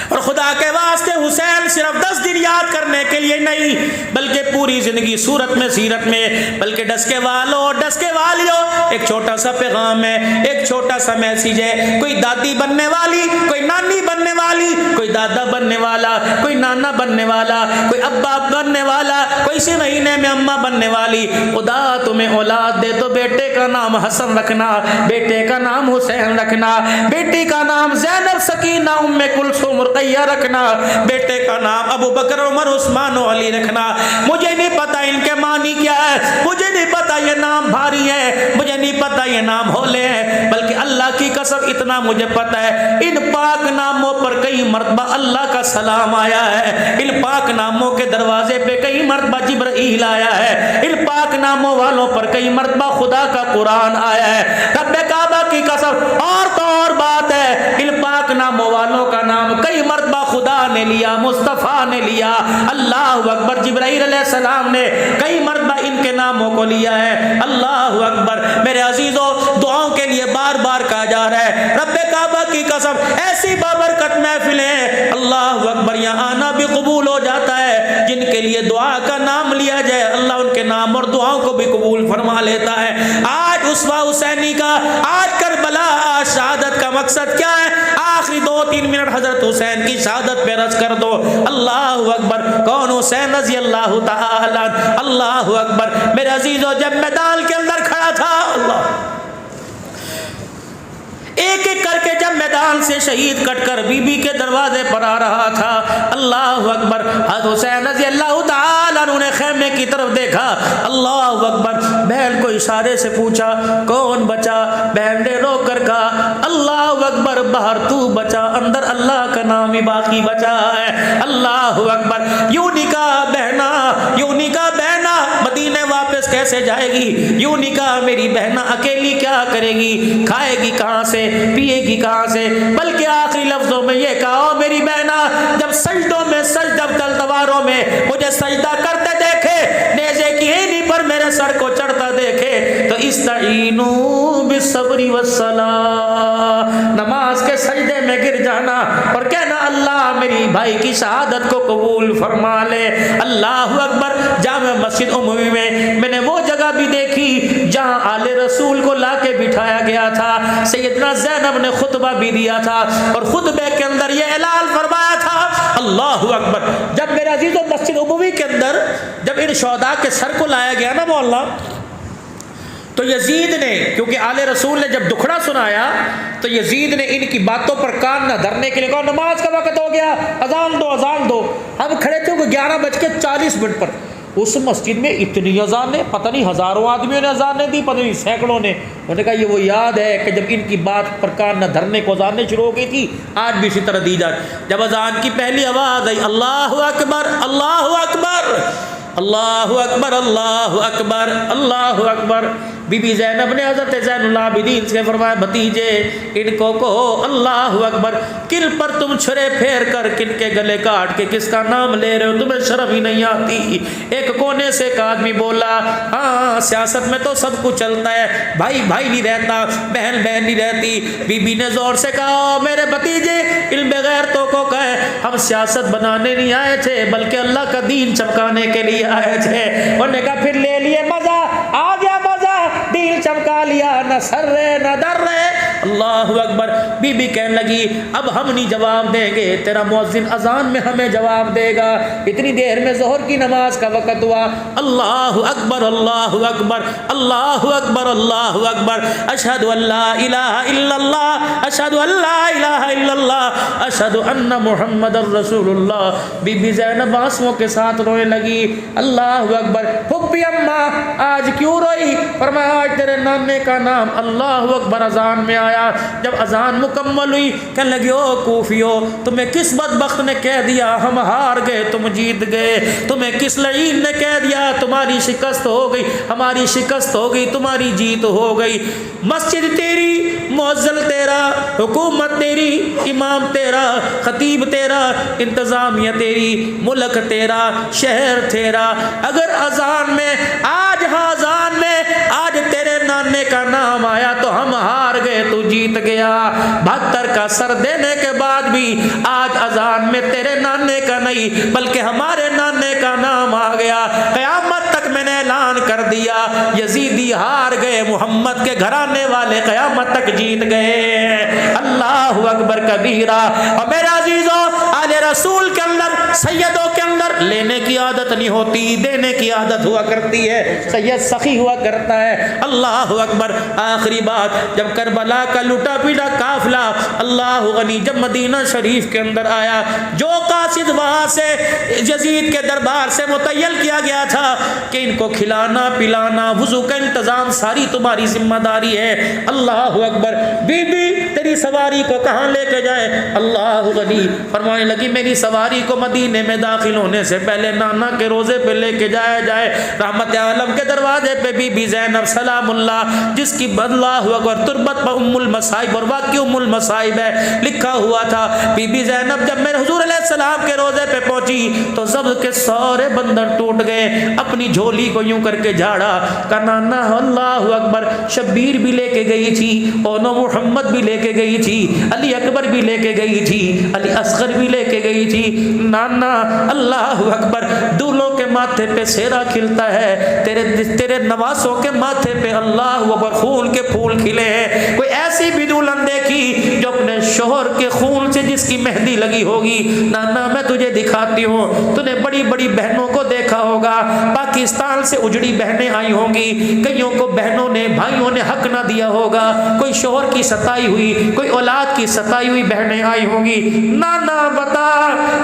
اور خدا کے واسطے حسین صرف 10 دن یاد کرنے کے لیے نہیں بلکہ پوری زندگی صورت میں سیرت میں، بلکہ ڈس کے والوں ڈس کے والیوں ایک چھوٹا سا پیغام ہے، ایک چھوٹا سا میسیج ہے۔ کوئی دادی بننے والی، کوئی نانی بننے والی، کوئی دادا بننے والا، کوئی نانا بننے والا، کوئی ابا بننے والا، کوئی اسی مہینے میں اماں بننے والی، خدا تمہیں اولاد دے تو بیٹے کا نام حسن رکھنا، بیٹے کا نام حسین رکھنا، بیٹی کا نام زینب سکینہ ام کلثوم رقیہ رکھنا، بیٹے کا نام ابو بکر عمر عثمان و علی رکھنا۔ مجھے نہیں پتا ان کے معنی کیا ہے، مجھے نہیں پتا یہ نام بھاری ہے، مجھے نہیں پتا یہ نام ہولے ہیں، بلکہ اللہ کی قسم اتنا مجھے پتا ہے ان پاک ناموں پر کئی مرتبہ اللہ کا سلام آیا ہے، ان پاک ناموں کے دروازے پہ کئی مرتبہ جبرائیل آیا ہے، ان پاک ناموں والوں پر کئی مرتبہ خدا کا قرآن آیا ہے۔ رب کعبہ کی قسم اور تو اور بات ہے، ان پاک ناموں والوں کا نام کئی مرتبہ خدا نے لیا، مصطفیٰ نے لیا، اللہ اکبر، جبرائیل علیہ السلام نے کئی مرتبہ ان کے ناموں کو لیا ہے۔ اللہ اکبر میرے عزیزوں، دعاؤں کے لیے بار بار کہا جا رہا ہے، رب کعبہ کی قسم ایسی بابرکت محفلیں اللہ اکبر یہاں آنا بھی قبول ہو جاتا ہے، جن کے لیے دعا کا نام لیا جائے اللہ ان کے نام اور دعاؤں کو بھی قبول فرما لیتا ہے۔ آج اسوہ حسینی کا، آج کربلا، آج شہادت کا مقصد کیا ہے؟ آخری 2-3 منٹ حضرت حسین کی شہادت پہ رض کر دو۔ اللہ اکبر، کون؟ حسین رضی اللہ تعالی عنہ۔ اللہ اکبر میرے عزیزوں، جب میدان کے اندر کھڑا تھا، اللہ ایک ایک کر کے جب میدان سے شہید کٹ کر بی بی کے دروازے پر آ رہا تھا، اللہ اکبر، حضرت حسین رضی اللہ تعالیٰ عنہ نے خیمے کی طرف دیکھا، اللہ اکبر، بہن کو اشارے سے پوچھا کون بچا؟ بہن نے رو کر کہا اللہ اکبر، باہر تو بچا، اندر اللہ کا نام ہی باقی بچا ہے۔ اللہ اکبر، یوں نہیں کہا بہنا، یوں نہیں کہا بہنا مدینے واپس کیسے جائے گی، یوں نہیں کہا میری بہنا اکیلی کیا کرے گی، کھائے گی کہاں سے، پیے گی کہاں سے، بلکہ آخری لفظوں میں یہ کہا میری بہنا جب سجدوں میں سجدہ تلواروں میں مجھے سجدہ کرتے دیکھے، نیزے کی اینی پر میرے سر کو چڑھتا دیکھے تو استعینوا بالصبر والصلاۃ، نماز کے سجدے میں گر جانا اور کہنا اللہ میری بھائی کی شہادت کو قبول فرما لے۔ اللہ اکبر، جامع مسجد عمومی میں نے وہ جگہ بھی دیکھی جہاں آل رسول کو لا کے بٹھایا گیا تھا، سیدنا زینب نے خطبہ بھی دیا تھا اور خطبے کے اندر یہ اعلان فرمایا تھا، اللہ اکبر، جب میرے عزیزوں مسجد عمومی کے اندر جب ان شہداء کے سر کو لایا گیا نا مولا، تو یزید نے، کیونکہ آل رسول نے جب دکھڑا سنایا تو یزید نے ان کی باتوں پر کان نہ دھرنے کے لیے کہا نماز کا وقت ہو گیا، اذان دو اذان دو۔ ہم کھڑے تھے کہ 11:40 پر، اس مسجد میں اتنی اذانیں، پتہ نہیں ہزاروں آدمیوں نے اذانیں دی، پتہ نہیں سینکڑوں نے۔ انہوں نے کہا یہ وہ یاد ہے کہ جب ان کی بات پر کان نہ دھرنے کو اذانیں شروع ہو گئی تھی، آج بھی اسی طرح دی جائے۔ جب اذان کی پہلی آواز آئی اللہ اکبر اللہ اکبر اللہ اکبر اللہ اکبر اللہ اکبر، بی بی زینب نے حضرت زین العابدین سے فرمایا بھتیجے ان کو کہو اللہ اکبر، کن پر تم چھرے پھیر کر کن کے گلے کاٹ کے کس کا نام لے رہے ہو، تمہیں شرم ہی نہیں آتی۔ ایک کونے سے ایک آدمی بولا ہاں سیاست میں تو سب کچھ چلتا ہے، بھائی بھائی نہیں رہتا، بہن بہن نہیں رہتی۔ بی بی نے زور سے کہا میرے بھتیجے علم غیرتوں کو کہے ہم سیاست بنانے نہیں آئے تھے بلکہ اللہ کا دین چمکانے کے لیے آئے تھے۔ انہوں نے کہا پھر لے لیے مزہ، آ گیا مزہ، دین چمکا لیا، نہ سر رہے نہ در رہے۔ اللہ اکبر، بی بی کہنے لگی اب ہم نہیں جواب دیں گے، تیرا مؤذن اذان میں ہمیں جواب دے گا۔ اتنی دیر میں ظہر کی نماز کا وقت ہوا، اللہ اکبر اللہ اکبر اللہ اکبر اللہ اکبر، اشہد ان لا الہ الا اللہ اشہد ان لا الہ الا اللہ اشہد ان محمد الرسول اللہ۔ بی بی زینب آنسوؤں کے ساتھ رونے لگی۔ اللہ اکبر، پھپھی اماں آج کیوں روئی؟ فرمایا آج تیرے نانے کا نام اللہ اکبر اذان میں آیا فرمایا جب اذان مکمل ہوئی کہنے لگے او کوفیو تمہیں کس بدبخت نے کہہ دیا ہم ہار گئے تم جیت گئے؟ تمہیں کس لعین نے کہہ دیا تمہاری شکست ہو گئی ہماری شکست ہو گئی تمہاری جیت ہو گئی؟ مسجد تیری، مؤذن تیرا، حکومت تیری، امام تیرا، خطیب تیرا، انتظامیہ تیری، ملک تیرا، شہر تیرا، اگر اذان میں آج اذان میں آج تیرے نانے کا نام آیا تو ہم ہار گئے تو جیت گیا۔ 72 کا سر دینے کے بعد بھی آج اذان میں تیرے نانے کا نہیں بلکہ ہمارے نانے کا نام آ گیا۔ قیامت تک میں نے اعلان کر دیا یزیدی ہار گئے، محمد کے گھرانے والے قیامت تک جیت گئے۔ اللہ اکبر کبیرہ۔ اور میرے عزیزوں آل رسول کے اندر سیدوں کے اندر لینے کی عادت نہیں ہوتی، دینے کی عادت ہوا کرتی ہے۔ سید سخی ہوا کرتا ہے۔ اللہ اکبر۔ آخری بات جب کربلا کا لٹا پیٹا قافلہ اللہ غنی جب مدینہ شریف کے اندر آیا، جو قاصد وہاں سے یزید کے دربار سے متعین کیا گیا تھا کہ ان کو کھلانا پلانا وضو کا انتظام ساری تمہاری ذمہ داری ہے۔ اللہ اکبر۔ بی بی تیری سواری کو کہاں لے کے جائے؟ اللہ غنی فرمانے لگی میری سواری کو مدینے میں داخل ہونے سے پہلے نانا کے روزے پہ لے کے جایا جائے۔ رحمت عالم کے دروازے پہ بی بی زینب سلام اللہ جس کی اللہ اکبر تربت پر ام المصائب اور واقعی ام المصائب ہے لکھا ہوا تھا۔ بی بی زینب جب میرے حضور علیہ السلام کے روزے پہ پہنچی تو سب کے سارے بندر ٹوٹ گئے، اپنی جھولی کو یوں کر کے جھاڑا کہ نانا اللہ اکبر شبیر بھی لے کے گئی تھی، اونو محمد بھی لے کے گئی تھی، علی اکبر بھی لے کے گئی تھی، علی اصغر بھی لے کے گئی تھی۔ نانا اللہ اکبر دولوں کے ماتھے پہ سیرا کھلتا ہے، تیرے نواسوں کے ماتھے پہ اللہ اکبر خون کے پھول کھلے ہیں۔ کوئی ایسی بھی دلہن دیکھی جو اپنے شوہر کے خون سے جس کی مہندی لگی ہوگی؟ نانا میں تجھے دکھاتی ہوں، تو نے بڑی بڑی بہنوں کو دیکھا ہوگا، پاکستان سے اجڑی بہنیں آئی ہوں گی، کئیوں کو بہنوں نے بھائیوں نے حق نہ دیا ہوگا، کوئی شوہر کی ستائی ہوئی کوئی اولاد کی ستائی ہوئی بہنیں آئی ہوں گی۔ نانا بتا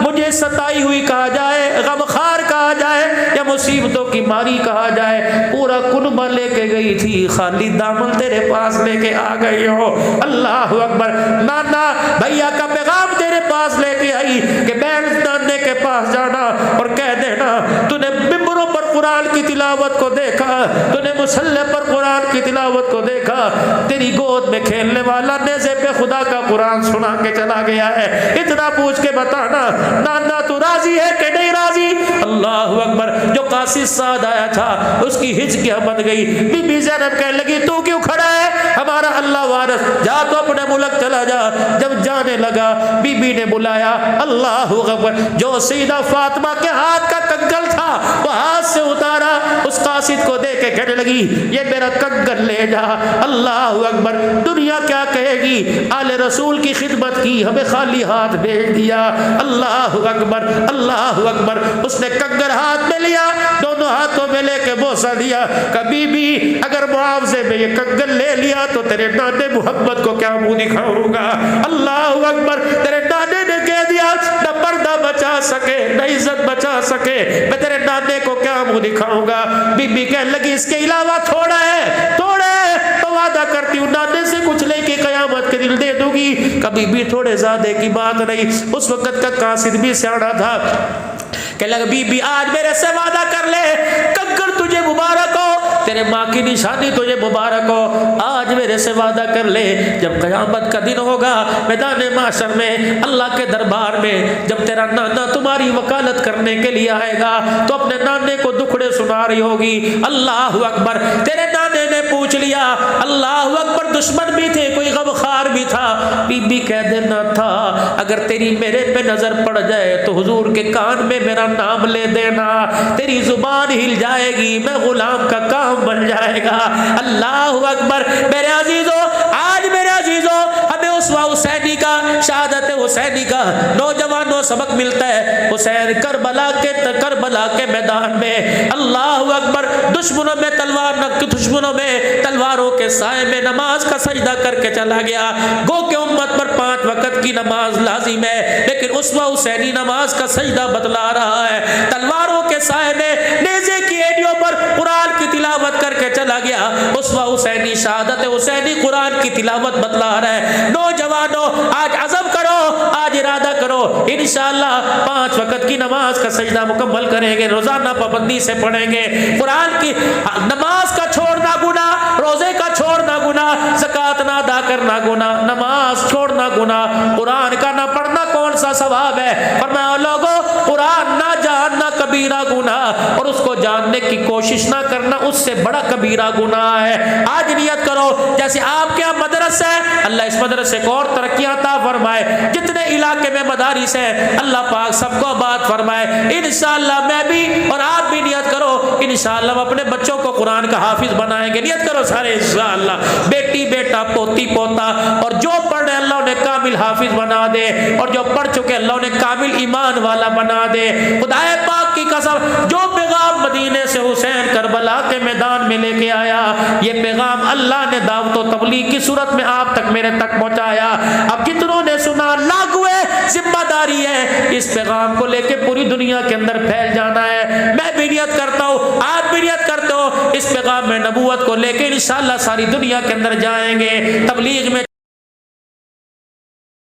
مجھے ستائی ہوئی کہا جائے، غمخوار کہا جائے یا مصیبتوں کی ماری کہا جائے؟ پورا کنبہ لے کے گئی تھی، خالی دامن تیرے پاس لے کے آ گئی ہو۔ اللہ اکبر۔ نانا بھیا کا پیغام تیرے پاس لے کے آئی کہ بہن نانے کے پاس جانا اور کہہ دینا تو نے ممبروں پر قرآن کی تلاوت کو دیکھا، تو نے مصلی پر قرآن کی تلاوت کو دیکھا، تیری گود میں کھیلنے والا نیزے پہ خدا کا قرآن سنا کے چلا گیا ہے، اتنا پوچھ کے بتانا نانا تو راضی ہے کہ نہیں راضی؟ اللہ اکبر۔ جو قاصد سعد آیا تھا اس کی ہچکیاں بن گئی۔ بی بی زینب کہنے لگی تو کیوں کھڑا ہے؟ ہمارا اللہ وارث، جا تو اپنے ملک چلا جا۔ جب جانے لگا بی بی نے بلایا اللہ اکبر، جو سیدہ فاطمہ کے ہاتھ کا کنگن تھا وہ ہاتھ سے اتارا، اس قاصد کو دے کے کہنے لگی یہ میرا کنگن لے جا۔ اللہ اکبر۔ دنیا کیا کہے گی؟ آل رسول کی خدمت کی، ہمیں خالی ہاتھ بھیج دیا۔ اللہ اکبر اللہ اکبر۔ اس نے کنگن ہاتھ میں لیا، دونوں ہاتھوں میں لے کے بوسہ دیا۔ کبھی بھی اگر معاوضے میں یہ کنگن لے لیا تو تیرے نانے محمد کو کیا منہ دکھاؤں گا؟ اللہ اکبر۔ تیرے نانے نے کہہ دیا نہ پردہ بچا سکے نہ عزت بچا سکے، میں تیرے نانے کو کیا منہ دکھاؤں گا؟ بی بی کہنے لگی اس کے علاوہ تھوڑا ہے، تھوڑا ہے تو وعدہ کرتی ہوں نانے سے کچھ لے کے قیامت کے دن دے دوں گی۔ کبھی بھی تھوڑے زیادہ کی بات نہیں۔ اس وقت کا قاصد بھی سیاڑا تھا کہ لگ بی بی آج میرے سے وعدہ کر لے، کنگن تجھے مبارک ہو، تیرے ماں کی نشانی تجھے مبارک ہو، آج میرے سے وعدہ کر لے جب قیامت کا دن ہوگا میدان محشر میں اللہ کے دربار میں جب تیرا نانا تمہاری وکالت کرنے کے لیے آئے گا تو اپنے نانے کو دکھڑے سنا رہی ہوگی۔ اللہ اکبر۔ تیرے نانے نے پوچھ لیا، اللہ اکبر، دشمن بھی تھے کوئی غمخوار بھی تھا، بی بی کہہ دینا تھا اگر تیری میرے پہ نظر پڑ جائے تو حضور کے کان میں میرا نام لے دینا، تیری زبان ہل جائے گی، میں غلام کا کام بن جائے گا۔ اللہ اکبر۔ میرے عزیزو آج میرے عزیزو ہمیں اسوہ حسینی کا، شہادت حسینی کا نوجوانوں سبق ملتا ہے۔ حسین کربلا کے میدان میں اللہ اکبر دشمنوں میں تلواروں کے سائے میں نماز کا سجدہ کر کے چلا گیا۔ گو کہ امت پر 5 وقت کی نماز لازم ہے لیکن اسوہ حسینی نماز کا سجدہ بتلا رہا ہے۔ تلواروں کے سائے میں نیزے کی ایڑیوں پر قرآن کی تلاوت کر کے چلا گیا۔ اسوہ حسینی شہادت حسینی قرآن کی تلاوت بتلا رہا ہے۔ نوجوانوں آج عزم کرو، آج ارادہ کرو، انشاءاللہ 5 وقت کی نماز کا سجدہ مکمل کریں گے، روزانہ پابندی سے پڑھیں گے۔ قرآن کی نماز کا چھوڑنا گناہ، روزے کا چھوڑنا گناہ، زکوٰۃ نہ ادا کرنا گناہ، نماز چھوڑنا گناہ، قرآن کا نہ پڑھنا کون سا ثواب ہے؟ فرمایا لوگوں قرآن نہ جاننا کبیرہ گناہ، اور اس کو جاننے کی کوشش نہ کرنا اس سے بڑا کبیرہ گناہ ہے۔ آج نیت کرو جیسے آپ کے یہاں مدرسہ ہے، اللہ اس مدرسے کو اور ترقیاں عطا فرمائے، جتنے علاقے میں مدارس ہیں اللہ پاک سب کو آباد فرمائے۔ انشاءاللہ میں بھی اور آپ بھی نیت کرو، انشاءاللہ ہم اپنے بچوں کو قرآن کا حافظ بنائیں گے۔ نیت کرو سارے انشاءاللہ، بیٹی بیٹا پوتی پوتا، اور جو پڑھ رہے اللہ انہیں کامل حافظ بنا دے، اور جو پڑھ چکے اللہ انہیں کامل ایمان والا بنا دے۔ خدائے پاک کی قسم جو پیغام مدینے سے حسین کربلا کے میدان میں لے کے آیا، یہ پیغام اللہ نے دعوت و تبلیغ کی صورت میں آپ تک میرے تک پہنچایا۔ اب جتنوں نے سنا لاگو ہے، ذمہ داری ہے اس پیغام کو لے کے پوری دنیا کے اندر پھیل جانا ہے۔ میں بھی نیت کرتا ہوں، آپ بھی نیت کرتے ہو، اس پیغام میں نبوت کو لے کے انشاءاللہ ساری دنیا کے اندر جائیں گے، تبلیغ میں